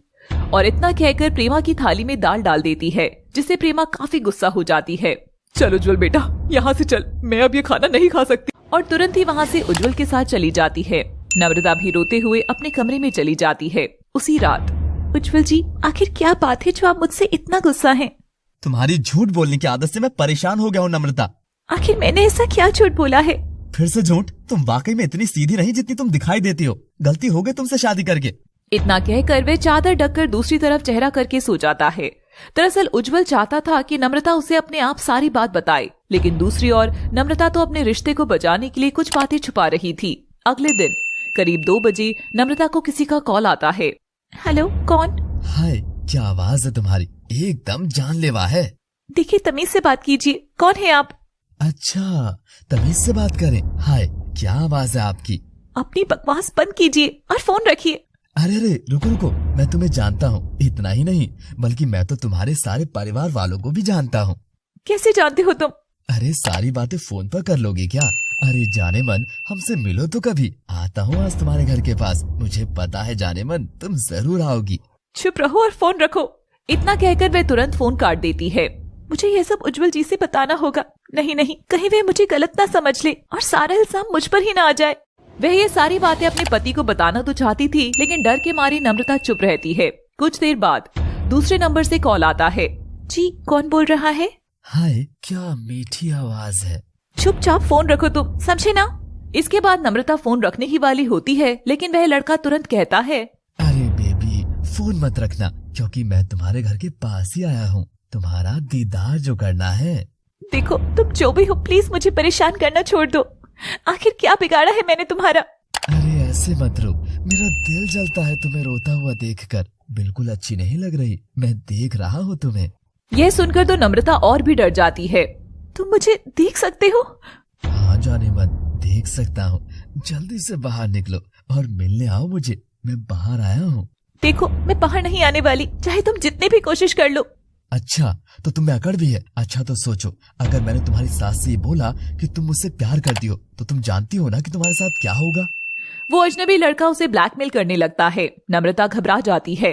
और इतना कहकर प्रेमा की थाली में दाल डाल देती है, जिससे प्रेमा काफी गुस्सा हो जाती है। चल उज्जवल बेटा, यहाँ से चल, मैं अब ये खाना नहीं खा सकती। और तुरंत ही वहाँ से उज्जवल के साथ चली जाती है। नम्रता भी रोते हुए अपने कमरे में चली जाती है। उसी रात, उज्जवल जी आखिर क्या बात है जो आप मुझसे इतना गुस्सा हैं? तुम्हारी झूठ बोलने की आदत से मैं परेशान हो गया हूँ नम्रता। आखिर मैंने ऐसा क्या झूठ बोला है? फिर से झूठ? तुम वाकई में इतनी सीधी नहीं जितनी तुम दिखाई देती हो। गलती हो गई तुमसे शादी करके। इतना कहकर वे चादर ढककर दूसरी तरफ चेहरा करके सो जाता है। दरअसल उज्जवल चाहता था कि नम्रता उसे अपने आप सारी बात बताए, लेकिन दूसरी ओर नम्रता तो अपने रिश्ते को बचाने के लिए कुछ बातें छुपा रही थी। अगले दिन करीब 2 बजे नम्रता को किसी का कॉल आता है। हेलो, कौन? हाय, क्या आवाज है तुम्हारी, एकदम जानलेवा है। देखिए तमीज से बात कीजिए, कौन है आप? अच्छा, तमीज से बात करें। हाय, क्या आवाज है आपकी? अपनी बकवास बंद कीजिए और फोन रखिए। अरे अरे रुको रुको, मैं तुम्हें जानता हूँ। इतना ही नहीं बल्कि मैं तो तुम्हारे सारे परिवार वालों को भी जानता हूँ। कैसे जानते हो तुम? अरे सारी बातें फोन पर कर लोगे क्या? अरे जाने मन, हमसे मिलो तो कभी। आता हूँ आज तुम्हारे घर के पास। मुझे पता है जाने मन, तुम जरूर आओगी। चुप रहो और फोन रखो। इतना कहकर वे तुरंत फोन काट देती है। मुझे ये सब उज्जवल जी से बताना होगा। नहीं नहीं, कहीं वे मुझे गलत ना समझ ले और सारा इल्जाम मुझ पर ही ना आ जाए। वह ये सारी बातें अपने पति को बताना तो चाहती थी, लेकिन डर के मारी नम्रता चुप रहती है। कुछ देर बाद दूसरे नंबर से कॉल आता है। जी, कौन बोल रहा है? हाय, क्या मीठी आवाज है। चुपचाप फोन रखो तुम, समझे ना? इसके बाद नम्रता फोन रखने ही वाली होती है, लेकिन वह लड़का तुरंत कहता है, अरे बेबी, फोन मत रखना। क्योंकि मैं तुम्हारे घर के पास ही आया हूँ तुम्हारा दीदार जो करना है। देखो तुम जो भी हो प्लीज मुझे परेशान करना छोड़ दो। आखिर क्या बिगाड़ा है मैंने तुम्हारा? अरे ऐसे मत रो, मेरा दिल जलता है तुम्हें रोता हुआ देखकर। बिल्कुल अच्छी नहीं लग रही, मैं देख रहा हूँ तुम्हें। यह सुनकर तो नम्रता और भी डर जाती है। तुम मुझे देख सकते हो? हाँ जाने मन, देख सकता हूँ। जल्दी से बाहर निकलो और मिलने आओ मुझे, मैं बाहर आया हूँ। देखो मैं बाहर नहीं आने वाली, चाहे तुम जितनी भी कोशिश कर लो। अच्छा तो तुम में अकड़ भी है। अच्छा तो सोचो, अगर मैंने तुम्हारी सास से ये बोला कि तुम मुझसे प्यार करती हो तो तुम जानती हो ना कि तुम्हारे साथ क्या होगा। वो अजनबी लड़का उसे ब्लैकमेल करने लगता है। नम्रता घबरा जाती है।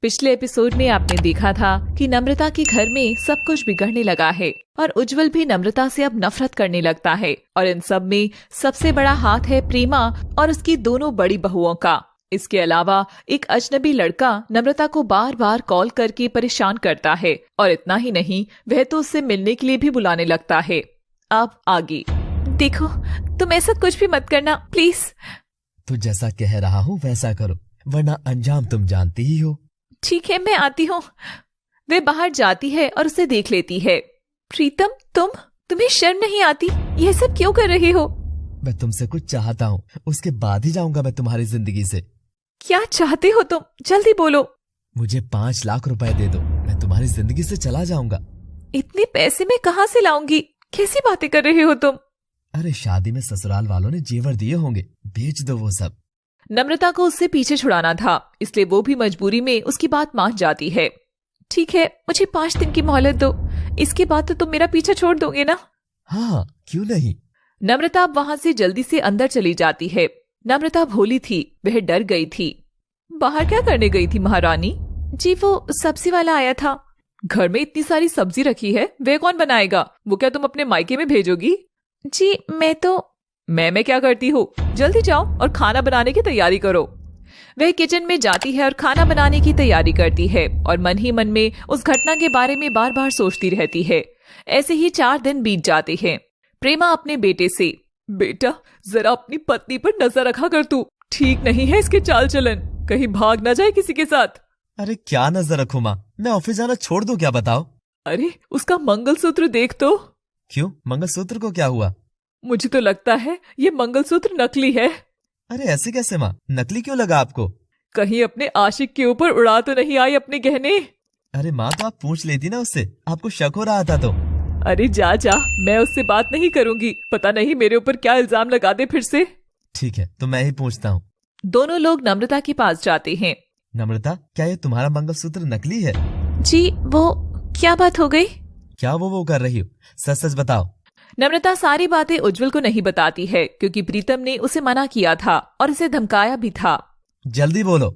पिछले एपिसोड में आपने देखा था कि नम्रता के घर में सब कुछ बिगड़ने लगा है और उज्जवल भी नम्रता से अब नफरत करने लगता है। और इन सब में सबसे बड़ा हाथ है प्रेमा और उसकी दोनों बड़ी बहुओं का। इसके अलावा एक अजनबी लड़का नम्रता को बार बार कॉल करके परेशान करता है और इतना ही नहीं, वह तो उससे मिलने के लिए भी बुलाने लगता है। अब आगे देखो तुम ऐसा कुछ भी मत करना प्लीज। तो जैसा कह रहा हूँ वैसा करो, वरना अंजाम तुम जानती ही हो। ठीक है मैं आती हूँ। वे बाहर जाती है और उसे देख लेती है। प्रीतम तुम्हें शर्म नहीं आती? यह सब क्यों कर रहे हो? मैं तुमसे कुछ चाहता हूँ, उसके बाद ही जाऊंगा मैं तुम्हारी जिंदगी से। क्या चाहते हो तुम? जल्दी बोलो। मुझे 5 लाख रुपए दे दो, मैं तुम्हारी जिंदगी से चला जाऊंगा। इतने पैसे मैं कहाँ से लाऊंगी? कैसी बातें कर रहे हो तुम? अरे शादी में ससुराल वालों ने जेवर दिए होंगे, बेच दो वो सब। नम्रता को उससे पीछे छुड़ाना था, इसलिए वो भी मजबूरी में उसकी बात मान जाती है। ठीक है मुझे 5 दिन की मोहलत दो, इसके बाद तो तुम मेरा पीछा छोड़ दोगे ना? हाँ क्यों नहीं। नम्रता अब वहाँ से जल्दी से अंदर चली जाती है। नम्रता भोली थी, वह डर गई थी। बाहर क्या करने गई थी महारानी? जी वो सब्जी वाला आया था। घर में इतनी सारी सब्जी रखी है, वह कौन बनाएगा? वो क्या तुम अपने मायके में भेजोगी? जी मैं क्या करती हूँ? जल्दी जाओ और खाना बनाने की तैयारी करो। वह किचन में जाती है और खाना बनाने की तैयारी करती है और मन ही मन में उस घटना के बारे में बार बार सोचती रहती है। ऐसे ही 4 दिन बीत जाते हैं। प्रेमा अपने बेटे से, बेटा जरा अपनी पत्नी पर नजर रखा कर, तू ठीक नहीं है इसके चाल चलन, कहीं भाग ना जाए किसी के साथ। अरे क्या नजर रखूं माँ, मैं ऑफिस जाना छोड़ दूं क्या बताओ? अरे उसका मंगलसूत्र देख तो। क्यों, मंगलसूत्र को क्या हुआ? मुझे तो लगता है ये मंगलसूत्र नकली है। अरे ऐसे कैसे माँ, नकली क्यों लगा आपको? कहीं अपने आशिक के ऊपर उड़ा तो नहीं आई अपने गहने? अरे माँ तो आप पूछ लेती ना उससे, आपको शक हो रहा था तो। अरे जा मैं उससे बात नहीं करूंगी, पता नहीं मेरे ऊपर क्या इल्जाम लगा दे फिर से। ठीक है तो मैं ही पूछता हूँ। दोनों लोग नम्रता के पास जाते हैं। नम्रता क्या ये तुम्हारा मंगलसूत्र नकली है? जी वो क्या बात हो गई? क्या वो कर रही हो, सच सच बताओ। नम्रता सारी बातें उज्जवल को नहीं बताती है क्योंकि प्रीतम ने उसे मना किया था और उसे धमकाया भी था। जल्दी बोलो।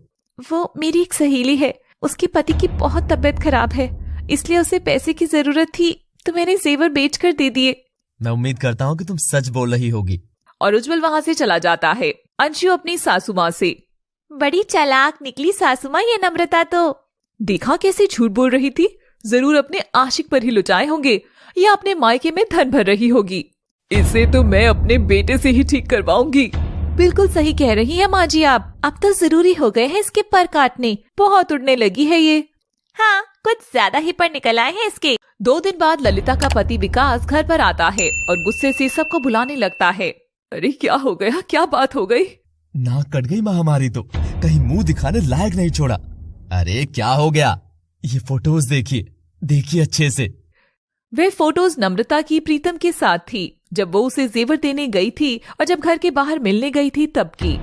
वो मेरी एक सहेली है, उसके पति की बहुत तबीयत खराब है, इसलिए उसे पैसे की जरूरत थी तो मैंने जेवर बेच कर दे दिए। मैं उम्मीद करता हूँ कि तुम सच बोल रही होगी। और उज्जवल वहाँ से चला जाता है। अंशु अपनी सासू माँ से, बड़ी चालाक निकली सासू माँ ये नम्रता तो। देखा कैसे झूठ बोल रही थी, जरूर अपने आशिक पर ही लुचाए होंगे या अपने मायके में धन भर रही होगी। इसे तो मैं अपने बेटे से ही ठीक करवाऊंगी। बिल्कुल सही कह रही है माँ जी आप, अब तो जरूरी हो गए हैं इसके पर काटने, बहुत उड़ने लगी है ये। हाँ कुछ ज्यादा ही पर निकल आए हैं इसके। 2 दिन बाद ललिता का पति विकास घर पर आता है और गुस्से से सबको बुलाने लगता है। अरे क्या हो गया, क्या बात हो गई? नाक कट गई माँ हमारी तो, कहीं मुंह दिखाने लायक नहीं छोड़ा। अरे क्या हो गया? ये फोटोज देखिए अच्छे से। वे फोटोज नम्रता की प्रीतम के साथ थी जब वो उसे जेवर देने गई थी और जब घर के बाहर मिलने गई थी तब की।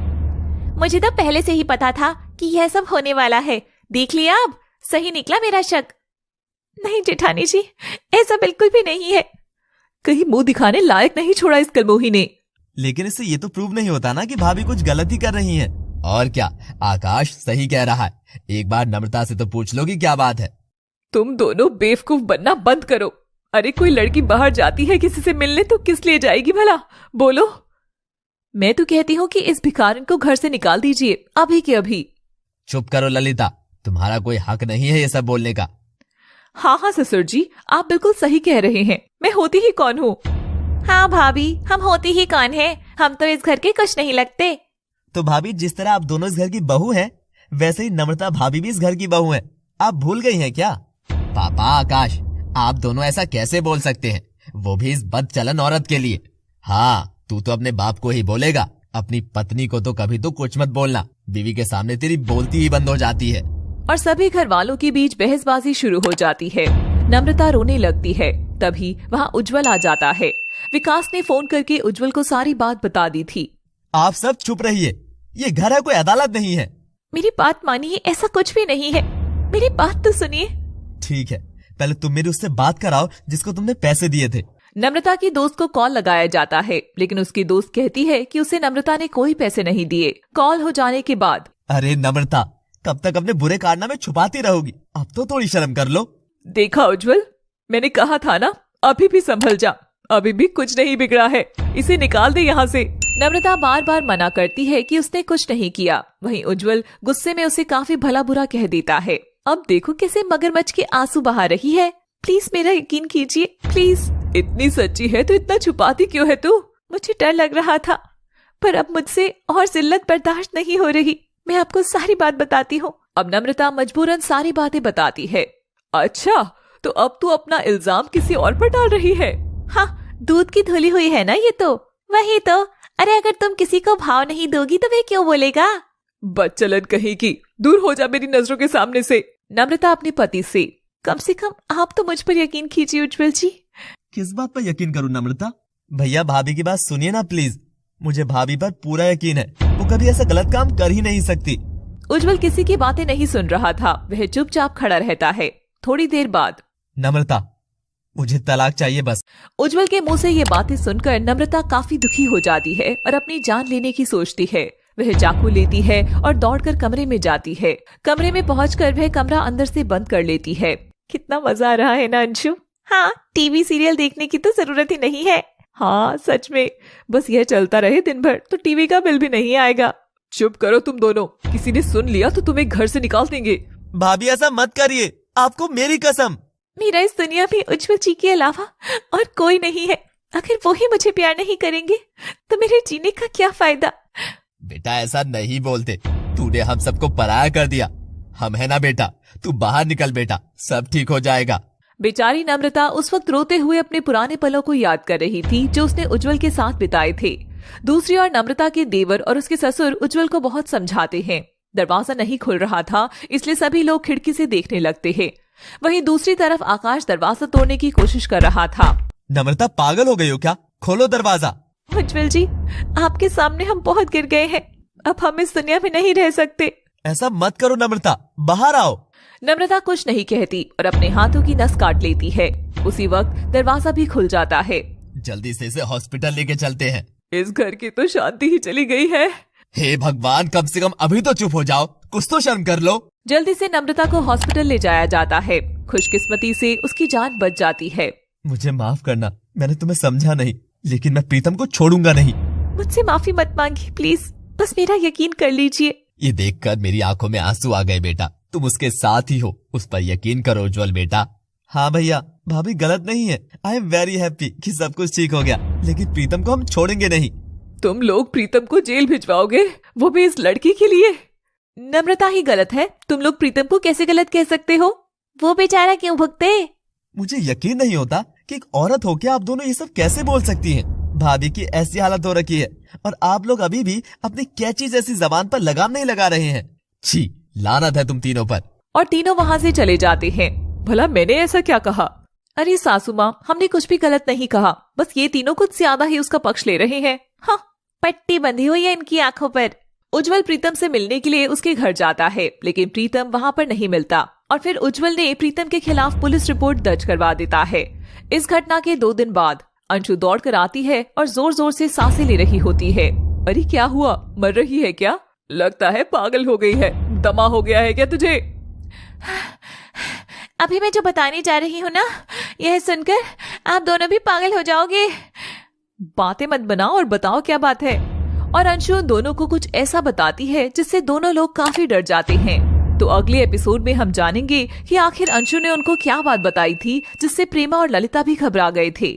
मुझे तो पहले से ही पता था कि यह सब होने वाला है, देख लिया अब, सही निकला मेरा शक। नहीं जेठानी जी ऐसा बिल्कुल भी नहीं है। कहीं मुंह दिखाने लायक नहीं छोड़ा इस कलमोही ने। लेकिन इससे ये तो प्रूव नहीं होता ना कि भाभी कुछ गलती कर रही हैं। और क्या, आकाश सही कह रहा है, एक बार नम्रता से तो पूछ लो कि क्या बात है। तुम दोनों बेवकूफ बनना बंद करो। अरे कोई लड़की बाहर जाती है किसी से मिलने तो किस लिए जाएगी भला, बोलो। मैं तो कहती हूँ कि इस भिखारन को घर से निकाल दीजिए अभी के अभी। चुप करो ललिता, तुम्हारा कोई हक नहीं है ये सब बोलने का। हाँ ससुर जी आप बिल्कुल सही कह रहे हैं, मैं होती ही कौन हूँ? हाँ भाभी हम होती ही कौन है, हम तो इस घर के कुछ नहीं लगते। तो भाभी जिस तरह आप दोनों इस घर की बहू हैं, वैसे ही नम्रता भाभी भी इस घर की बहू है। आप भूल गई हैं क्या? पापा आकाश, आप दोनों ऐसा कैसे बोल सकते हैं, वो भी इस बदचलन औरत के लिए। हाँ, तू तो अपने बाप को ही बोलेगा, अपनी पत्नी को तो कभी तो कुछ मत बोलना, बीवी के सामने तेरी बोलती ही बंद हो जाती है। और सभी घर वालों के बीच बहसबाजी शुरू हो जाती है। नम्रता रोने लगती है। तभी वहाँ उज्जवल आ जाता है। विकास ने फोन करके उज्जवल को सारी बात बता दी थी। आप सब चुप रहिए, ये घर है, कोई अदालत नहीं है। मेरी बात मानिए, ऐसा कुछ भी नहीं है, मेरी बात तो सुनिए। ठीक है, पहले तुम मेरी उससे बात कराओ जिसको तुमने पैसे दिए थे। नम्रता की दोस्त को कॉल लगाया जाता है, लेकिन उसकी दोस्त कहती है कि उसे नम्रता ने कोई पैसे नहीं दिए। कॉल हो जाने के बाद, अरे नम्रता, कब तक अपने बुरे कारनामे छुपाती रहोगी? अब तो थोड़ी शर्म कर लो। देखा उज्जवल, मैंने कहा था ना, अभी भी संभल जा, अभी भी कुछ नहीं बिगड़ा है, इसे निकाल दे यहाँ से। नम्रता बार बार मना करती है कि उसने कुछ नहीं किया। वहीं उज्जवल गुस्से में उसे काफी भला बुरा कह देता है। अब देखो कैसे मगरमच्छ के आंसू बहा रही है, प्लीज मेरा यकीन कीजिए, प्लीज। इतनी सच्ची है तो इतना छुपाती क्यों है तू? मुझे डर लग रहा था, पर अब मुझसे और जिल्लत बर्दाश्त नहीं हो रही। मैं आपको सारी बात बताती हूँ। अब नम्रता मजबूरन सारी बातें बताती है। अच्छा, तो अब तू अपना इल्जाम किसी और पर डाल रही है? हाँ, दूध की धुली हुई है ना ये तो, वही तो। अरे अगर तुम किसी को भाव नहीं दोगी तो वे क्यों बोलेगा? बदचलन कहीं की, दूर हो जा मेरी नजरों के सामने से। नम्रता अपने पति से, कम से कम आप तो मुझ पर यकीन कीजिए उज्जवल जी। किस बात पर यकीन करूं नम्रता? भैया भाभी की बात सुनिए ना प्लीज, मुझे भाभी पर पूरा यकीन है, वो कभी ऐसा गलत काम कर ही नहीं सकती। उज्जवल किसी की बातें नहीं सुन रहा था, वह चुपचाप खड़ा रहता है। थोड़ी देर बाद, नम्रता, मुझे तलाक चाहिए बस। उज्जवल के मुंह से ये बातें सुनकर नम्रता काफी दुखी हो जाती है और अपनी जान लेने की सोचती है। वह चाकू लेती है और दौड़कर कमरे में जाती है। कमरे में पहुंचकर वह कमरा अंदर से बंद कर लेती है। कितना मजा आ रहा है ना अंशु? हाँ, टीवी सीरियल देखने की तो जरूरत ही नहीं है। हाँ सच में, बस यह चलता रहे दिन भर तो टीवी का बिल भी नहीं आएगा। चुप करो तुम दोनों, किसी ने सुन लिया तो तुम्हें घर से निकाल देंगे। भाभी ऐसा मत करिए, आपको मेरी कसम। मेरा इस दुनिया में उज्जवल जी के अलावा और कोई नहीं है। अगर वो ही मुझे प्यार नहीं करेंगे तो मेरे जीने का क्या फायदा? बेटा ऐसा नहीं बोलते, तूने हम सबको पराया कर दिया। हम है ना बेटा, तू बाहर निकल बेटा, सब ठीक हो जाएगा। बेचारी नम्रता उस वक्त रोते हुए अपने पुराने पलों को याद कर रही थी जो उसने उज्जवल के साथ बिताए थे। दूसरी ओर नम्रता के देवर और उसके ससुर उज्जवल को बहुत समझाते हैं। दरवाजा नहीं खुल रहा था, इसलिए सभी लोग खिड़की से देखने लगते हैं। वहीं दूसरी तरफ आकाश दरवाजा तोड़ने की कोशिश कर रहा था। नम्रता पागल हो गई हो क्या? खोलो दरवाजा। उज्जवल जी, आपके सामने हम बहुत गिर गए हैं, अब हम इस दुनिया में नहीं रह सकते। ऐसा मत करो नम्रता, बाहर आओ। नम्रता कुछ नहीं कहती और अपने हाथों की नस काट लेती है। उसी वक्त दरवाजा भी खुल जाता है। जल्दी से इसे हॉस्पिटल लेके चलते हैं। इस घर की तो शांति ही चली गई है। हे भगवान, कम से कम अभी तो चुप हो जाओ, कुछ तो शर्म कर लो। जल्दी से नम्रता को हॉस्पिटल ले जाया जाता है। खुशकिस्मती से उसकी जान बच जाती है। मुझे माफ करना, मैंने तुम्हें समझा नहीं, लेकिन मैं प्रीतम को छोड़ूंगा नहीं। मुझसे माफी मत मांगिए प्लीज, बस मेरा यकीन कर लीजिए। ये देखकर मेरी आंखों में आंसू आ गए बेटा, तुम उसके साथ ही हो, उस पर यकीन करो उज्जवल बेटा। हाँ भैया, भाभी गलत नहीं है। आई एम वेरी हैप्पी कि सब कुछ ठीक हो गया, लेकिन प्रीतम को हम छोड़ेंगे नहीं। तुम लोग प्रीतम को जेल भिजवाओगे, वो भी इस लड़की के लिए? नम्रता ही गलत है, तुम लोग प्रीतम को कैसे गलत कह सकते हो? वो बेचारा क्यों भुगते? मुझे यकीन नहीं होता कि एक औरत होके आप दोनों ये सब कैसे बोल सकती हैं। भाभी की ऐसी हालत हो रखी है और आप लोग अभी भी अपनी कैची जैसी जबान पर लगाम नहीं लगा रहे हैं। छी, लानत है तुम तीनों पर। और तीनों वहाँ से चले जाते हैं। भला मैंने ऐसा क्या कहा? अरे सासू माँ, हमने कुछ भी गलत नहीं कहा, बस ये तीनों कुछ ज्यादा ही उसका पक्ष ले रहे हैं। हाँ, पट्टी बंधी हुई है इनकी आंखों पर। उज्जवल प्रीतम से मिलने के लिए उसके घर जाता है, लेकिन प्रीतम वहाँ पर नहीं मिलता और फिर उज्जवल ने प्रीतम के खिलाफ पुलिस रिपोर्ट दर्ज करवा देता है। इस घटना के 2 दिन बाद अंशु दौड़कर आती है और जोर जोर से सांसें ले रही होती है। अरे क्या हुआ, मर रही है क्या? लगता है पागल हो गई है, दमा हो गया है क्या तुझे? अभी मैं जो बताने जा रही हूँ ना, यह सुनकर आप दोनों भी पागल हो जाओगे। बातें मत बनाओ और बताओ क्या बात है। और अंशु दोनों को कुछ ऐसा बताती है जिससे दोनों लोग काफी डर जाते हैं। तो अगले एपिसोड में हम जानेंगे कि आखिर अंशु ने उनको क्या बात बताई थी जिससे प्रेमा और ललिता भी घबरा गए थे।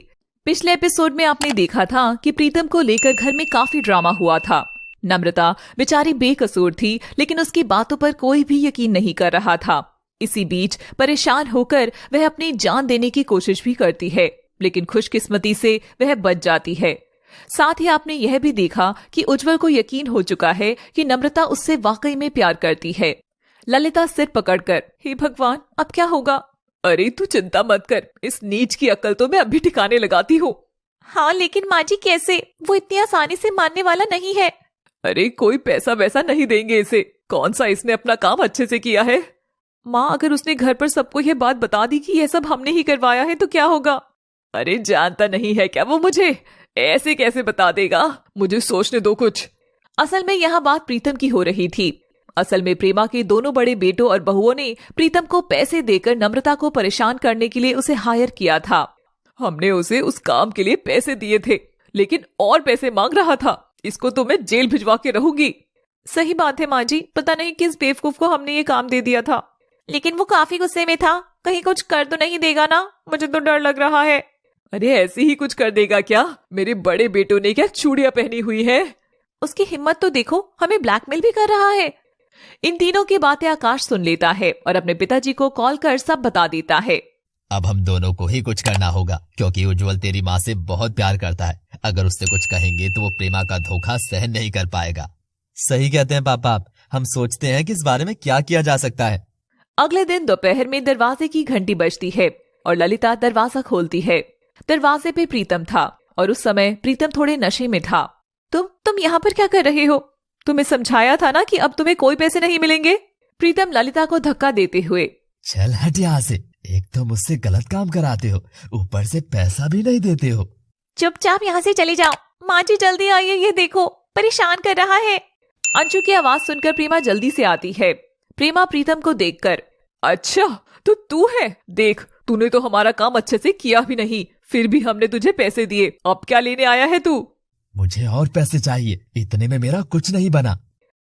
पिछले एपिसोड में आपने देखा था कि प्रीतम को लेकर घर में काफी ड्रामा हुआ था। नम्रता बेचारी बेकसूर थी, लेकिन उसकी बातों पर कोई भी यकीन नहीं कर रहा था। इसी बीच परेशान होकर वह अपनी जान देने की कोशिश भी करती है, लेकिन खुशकिस्मती से वह बच जाती है। साथ ही आपने यह भी देखा कि उज्जवल को यकीन हो चुका है कि नम्रता उससे वाकई में प्यार करती है। ललिता सिर पकड़कर, हे भगवान अब क्या होगा? अरे तू चिंता मत कर, इस नीच की अकल तो मैं अभी ठिकाने लगाती हूँ। हाँ लेकिन माँ जी कैसे? वो इतनी आसानी से मानने वाला नहीं है। अरे कोई पैसा वैसा नहीं देंगे इसे, कौन सा इसने अपना काम अच्छे से किया है। माँ अगर उसने घर पर सबको यह बात बता दी कि यह सब हमने ही करवाया है तो क्या होगा? अरे जानता नहीं है क्या वो मुझे? ऐसे कैसे बता देगा? मुझे सोचने दो कुछ। असल में यहाँ बात प्रीतम की हो रही थी। असल में प्रेमा के दोनों बड़े बेटों और बहुओं ने प्रीतम को पैसे देकर नम्रता को परेशान करने के लिए उसे हायर किया था। हमने उसे उस काम के लिए पैसे दिए थे, लेकिन और पैसे मांग रहा था। इसको तो मैं जेल भिजवा के रहूंगी। सही बात है माँ जी, पता नहीं किस बेवकूफ को हमने ये काम दे दिया था, लेकिन वो काफी गुस्से में था। कहीं कुछ कर तो नहीं देगा ना? मुझे तो डर लग रहा है। अरे ऐसे ही कुछ कर देगा क्या? मेरे बड़े बेटों ने क्या चूड़ियां पहनी हुई है? उसकी हिम्मत तो देखो, हमें ब्लैकमेल भी कर रहा है। इन तीनों की बातें आकाश सुन लेता है और अपने पिताजी को कॉल कर सब बता देता है। अब हम दोनों को ही कुछ करना होगा, क्योंकि उज्जवल तेरी माँ से बहुत प्यार करता है। अगर उससे कुछ कहेंगे तो वो प्रेमा का धोखा सहन नहीं कर पाएगा। सही कहते हैं पापा आप। हम सोचते हैं कि इस बारे में क्या किया जा सकता है। अगले दिन दोपहर में दरवाजे की घंटी बजती है और ललिता दरवाजा खोलती है। दरवाजे पे प्रीतम था और उस समय प्रीतम थोड़े नशे में था। तुम यहाँ पर क्या कर रहे हो? तुम्हें समझाया था ना कि अब तुम्हें कोई पैसे नहीं मिलेंगे। प्रीतम ललिता को धक्का देते हुए, चल हट यहाँ से, एक तो मुझसे गलत काम कराते हो, ऊपर से पैसा भी नहीं देते हो। चुपचाप यहाँ से चले जाओ। माँ जी जल्दी आइए, ये देखो परेशान कर रहा है। अंशु की आवाज सुनकर प्रेमा जल्दी से आती है। प्रेमा प्रीतम को देखकर, अच्छा तो तू है? देख तूने तो हमारा काम अच्छे से किया भी नहीं, फिर भी हमने तुझे पैसे दिए। अब क्या लेने आया है तू? मुझे और पैसे चाहिए, इतने में मेरा कुछ नहीं बना।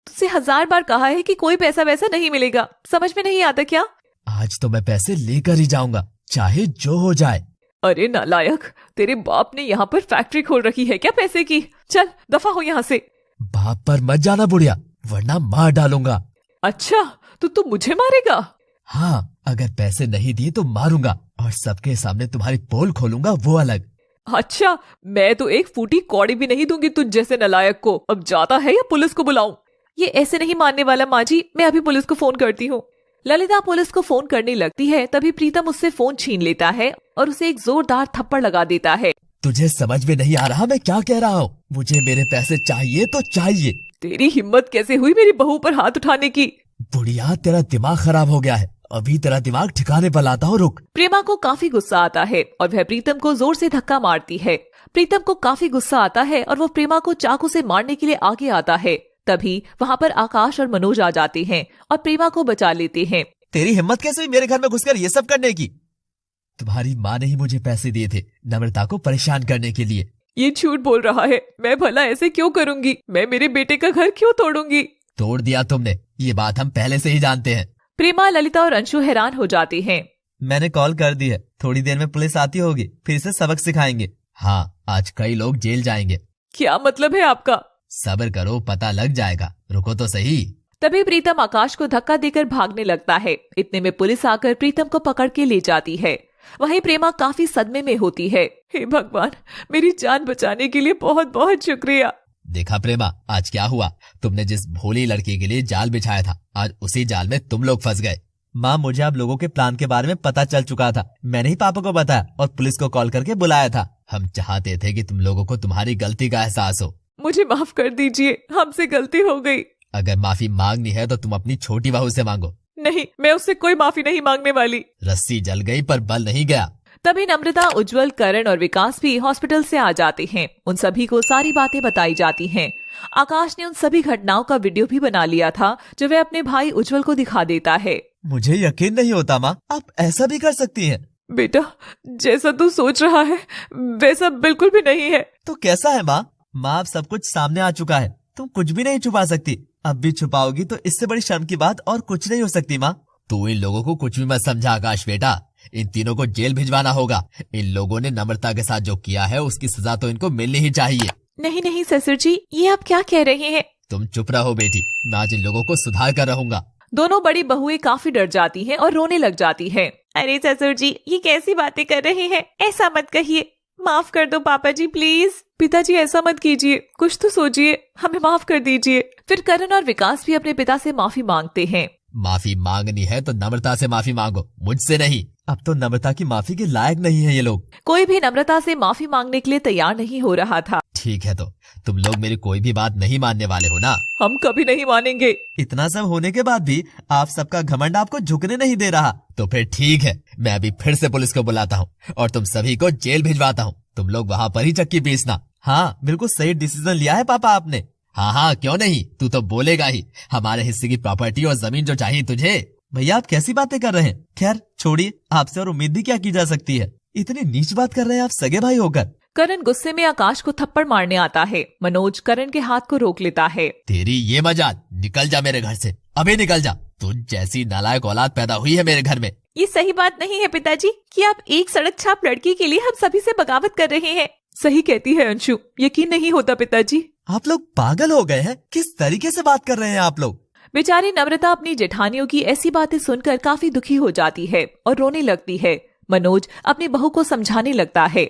तुझसे 1000 बार कहा है कि कोई पैसा वैसा नहीं मिलेगा, समझ में नहीं आता क्या? आज तो मैं पैसे लेकर ही जाऊंगा, चाहे जो हो जाए। अरे नालायक, तेरे बाप ने यहाँ पर फैक्ट्री खोल रखी है क्या पैसे की? चल दफा हो यहाँ से। बाप पर मत जाना बुढ़िया, वरना मार डालूंगा। अच्छा तो तू मुझे मारेगा? हाँ, अगर पैसे नहीं दिए तो मारूंगा और सबके सामने तुम्हारी पोल खोलूंगा, वो अलग। अच्छा, मैं तो एक फूटी कौड़ी भी नहीं दूंगी तुझ जैसे नालायक को। अब जाता है या पुलिस को बुलाऊं? ये ऐसे नहीं मानने वाला माँ जी, मैं अभी पुलिस को फोन करती हूँ। ललिता पुलिस को फोन करने लगती है, तभी प्रीतम उससे फोन छीन लेता है और उसे एक जोरदार थप्पड़ लगा देता है। तुझे समझ में नहीं आ रहा मैं क्या कह रहा हूँ? मुझे मेरे पैसे चाहिए तो चाहिए। तेरी हिम्मत कैसे हुई मेरी बहू पर हाथ उठाने की? बुढ़िया, तेरा दिमाग खराब हो गया है, अभी तेरा दिमाग ठिकाने पर लाता हूँ, रुक। प्रेमा को काफी गुस्सा आता है और वह प्रीतम को जोर से धक्का मारती है। प्रीतम को काफी गुस्सा आता है और वो प्रेमा को चाकू से मारने के लिए आगे आता है। तभी वहाँ पर आकाश और मनोज आ जाते हैं और प्रेमा को बचा लेते हैं। तेरी हिम्मत कैसे हुई मेरे घर में घुसकर ये सब करने की? तुम्हारी माँ ने ही मुझे पैसे दिए थे नम्रता को परेशान करने के लिए। ये झूठ बोल रहा है। मैं भला ऐसे क्यों करूंगी? मैं मेरे बेटे का घर क्यों तोड़ूंगी? तोड़ दिया तुमने, ये बात हम पहले से ही जानते हैं। प्रेमा, ललिता और अंशु हैरान हो जाते हैं। मैंने कॉल कर दी है, थोड़ी देर में पुलिस आती होगी, फिर इसे सबक सिखाएंगे। हाँ, आज कई लोग जेल जाएंगे। क्या मतलब है आपका? सब्र करो, पता लग जाएगा, रुको तो सही। तभी प्रीतम आकाश को धक्का देकर भागने लगता है। इतने में पुलिस आकर प्रीतम को पकड़ के ले जाती है। वहीं प्रेमा काफी सदमे में होती है। हे भगवान, मेरी जान बचाने के लिए बहुत बहुत शुक्रिया। देखा प्रेमा, आज क्या हुआ? तुमने जिस भोली लड़की के लिए जाल बिछाया था, आज उसी जाल में तुम लोग फंस गए। माँ, मुझे आप लोगों के प्लान के बारे में पता चल चुका था। मैंने ही पापा को बताया और पुलिस को कॉल करके बुलाया था। हम चाहते थे कि तुम लोगों को तुम्हारी गलती का एहसास हो। मुझे माफ कर दीजिए, हमसे गलती हो गई। अगर माफी मांगनी है तो तुम अपनी छोटी बहू से मांगो। नहीं, मैं उससे कोई माफी नहीं मांगने वाली। रस्सी जल गई पर बल नहीं गया। तभी नम्रता, उज्जवल, करण और विकास भी हॉस्पिटल से आ जाते हैं। उन सभी को सारी बातें बताई जाती हैं। आकाश ने उन सभी घटनाओं का वीडियो भी बना लिया था, जो वह अपने भाई उज्जवल को दिखा देता है। मुझे यकीन नहीं होता माँ, आप ऐसा भी कर सकती हैं। बेटा, जैसा तू सोच रहा है वैसा बिल्कुल भी नहीं है। तो कैसा है माँ? माँ, अब सब कुछ सामने आ चुका है, तुम कुछ भी नहीं छुपा सकती। अब भी छुपाओगी तो इससे बड़ी शर्म की बात और कुछ नहीं हो सकती माँ। तू इन लोगों को कुछ भी मत समझा आकाश बेटा, इन तीनों को जेल भिजवाना होगा। इन लोगों ने नम्रता के साथ जो किया है उसकी सजा तो इनको मिलनी ही चाहिए। नहीं नहीं ससुर जी, ये आप क्या कह रहे हैं? तुम चुप रहो बेटी, मैं आज इन लोगों को सुधार कर रहूंगा। दोनों बड़ी बहुएं काफी डर जाती हैं और रोने लग जाती हैं। अरे ससुर जी, ये कैसी बातें कर रहे हैं, ऐसा मत कहिए, माफ कर दो पापा जी प्लीज। पिताजी ऐसा मत कीजिए, कुछ तो सोचिए, हमें माफ कर दीजिए। फिर करण और विकास भी अपने पिता से माफी मांगते हैं। माफी मांगनी है तो नम्रता से माफी मांगो, मुझसे नहीं। अब तो नम्रता की माफी के लायक नहीं है ये लोग। कोई भी नम्रता से माफी मांगने के लिए तैयार नहीं हो रहा था। ठीक है, तो तुम लोग मेरी कोई भी बात नहीं मानने वाले हो ना? हम कभी नहीं मानेंगे। इतना सब होने के बाद भी आप सबका घमंड आपको झुकने नहीं दे रहा। तो फिर ठीक है, मैं अभी फिर से पुलिस को बुलाता हूँ और तुम सभी को जेल भिजवाता हूँ। तुम लोग वहाँ पर ही चक्की पीसना। हाँ, बिल्कुल सही डिसीजन लिया है पापा आपने। हाँ, क्यों नहीं, तू तो बोलेगा ही। हमारे हिस्से की प्रॉपर्टी और जमीन जो चाहिए तुझे। भैया आप कैसी बातें कर रहे हैं? खैर छोड़िए, आपसे और उम्मीद भी क्या की जा सकती है। इतनी नीच बात कर रहे हैं आप सगे भाई होकर। करण गुस्से में आकाश को थप्पड़ मारने आता है। मनोज करण के हाथ को रोक लेता है। तेरी ये मजाल, निकल जा मेरे घर से, अभी निकल जा। तुझ जैसी नालायक औलाद पैदा हुई है मेरे घर में। ये सही बात नहीं है पिताजी कि आप एक सड़क छाप लड़की के लिए हम सभी से बगावत कर रहे हैं। सही कहती है अंशु, यकीन नहीं होता पिताजी। आप लोग पागल हो गए हैं? किस तरीके से बात कर रहे हैं आप लोग? बेचारी नम्रता अपनी जेठानियों की ऐसी बातें सुनकर काफी दुखी हो जाती है और रोने लगती है। मनोज अपनी बहू को समझाने लगता है।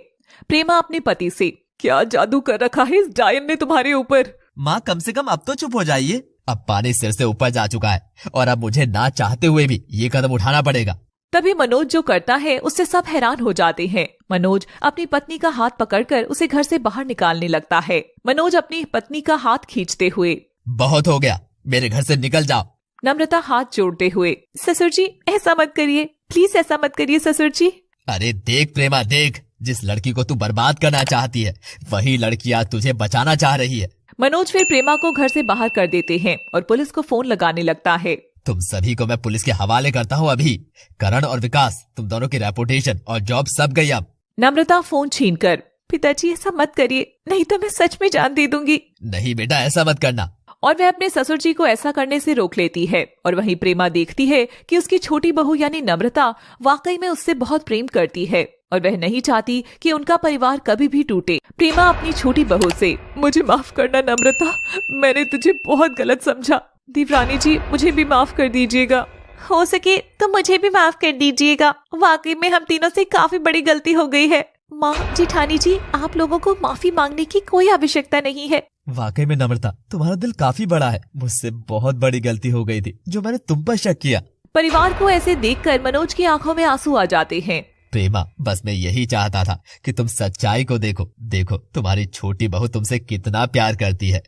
प्रेमा अपने पति से, क्या जादू कर रखा है इस डायन ने तुम्हारे ऊपर? माँ कम से कम अब तो चुप हो जाइए। अब पानी सिर से ऊपर जा चुका है और अब मुझे ना चाहते हुए भी ये कदम उठाना पड़ेगा। तभी मनोज जो करता है उससे सब हैरान हो जाते हैं। मनोज अपनी पत्नी का हाथ पकड़कर उसे घर से बाहर निकालने लगता है। मनोज अपनी पत्नी का हाथ खींचते हुए, बहुत हो गया, मेरे घर से निकल जाओ। नम्रता हाथ जोड़ते हुए, ससुर जी ऐसा मत करिए, प्लीज ऐसा मत करिए ससुर जी। अरे देख प्रेमा देख, जिस लड़की को तू बर्बाद करना चाहती है वही लड़की आज तुझे बचाना चाह रही है। मनोज फिर प्रेमा को घर से बाहर कर देते हैं और पुलिस को फोन लगाने लगता है। तुम सभी को मैं पुलिस के हवाले करता हूँ अभी। करण और विकास, तुम दोनों की रेपुटेशन और जॉब सब गई अब। नम्रता फोन छीनकर, पिताजी ऐसा मत करिए, नहीं तो मैं सच में जान दे दूंगी। नहीं बेटा, ऐसा मत करना। और वह अपने ससुर जी को ऐसा करने से रोक लेती है। और वहीं प्रेमा देखती है कि उसकी छोटी बहू यानी नम्रता वाकई में उससे बहुत प्रेम करती है और वह नहीं चाहती कि उनका परिवार कभी भी टूटे। प्रेमा अपनी छोटी बहू से, मुझे माफ करना नम्रता, मैंने तुझे बहुत गलत समझा। देवरानी जी मुझे भी माफ कर दीजिएगा। हो सके तो मुझे भी माफ कर दीजिएगा, वाकई में हम तीनों से काफी बड़ी गलती हो गई है। माँ जेठानी जी, आप लोगों को माफी मांगने की कोई आवश्यकता नहीं है। वाकई में नम्रता, तुम्हारा दिल काफी बड़ा है। मुझसे बहुत बड़ी गलती हो गई थी जो मैंने तुम पर शक किया। परिवार को ऐसे देखकर मनोज की आंखों में आंसू आ जाते हैं। प्रेमा, बस मैं यही चाहता था कि तुम सच्चाई को देखो। देखो तुम्हारी छोटी बहू तुमसे कितना प्यार करती है।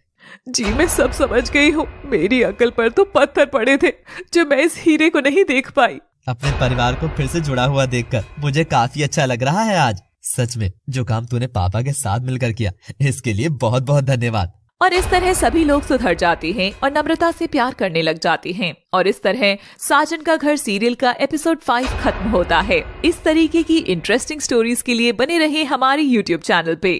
जी मैं सब समझ गई हूँ, मेरी अकल पर तो पत्थर पड़े थे जो मैं इस हीरे को नहीं देख पाई। अपने परिवार को फिर से जुड़ा हुआ देखकर मुझे काफी अच्छा लग रहा है आज। सच में जो काम तूने पापा के साथ मिलकर किया, इसके लिए बहुत बहुत धन्यवाद। और इस तरह सभी लोग सुधर जाते हैं और नम्रता से प्यार करने लग जाते हैं। और इस तरह साजन का घर सीरियल का एपिसोड 5 खत्म होता है। इस तरीके की इंटरेस्टिंग स्टोरीज के लिए बने रहे हमारे YouTube चैनल पे।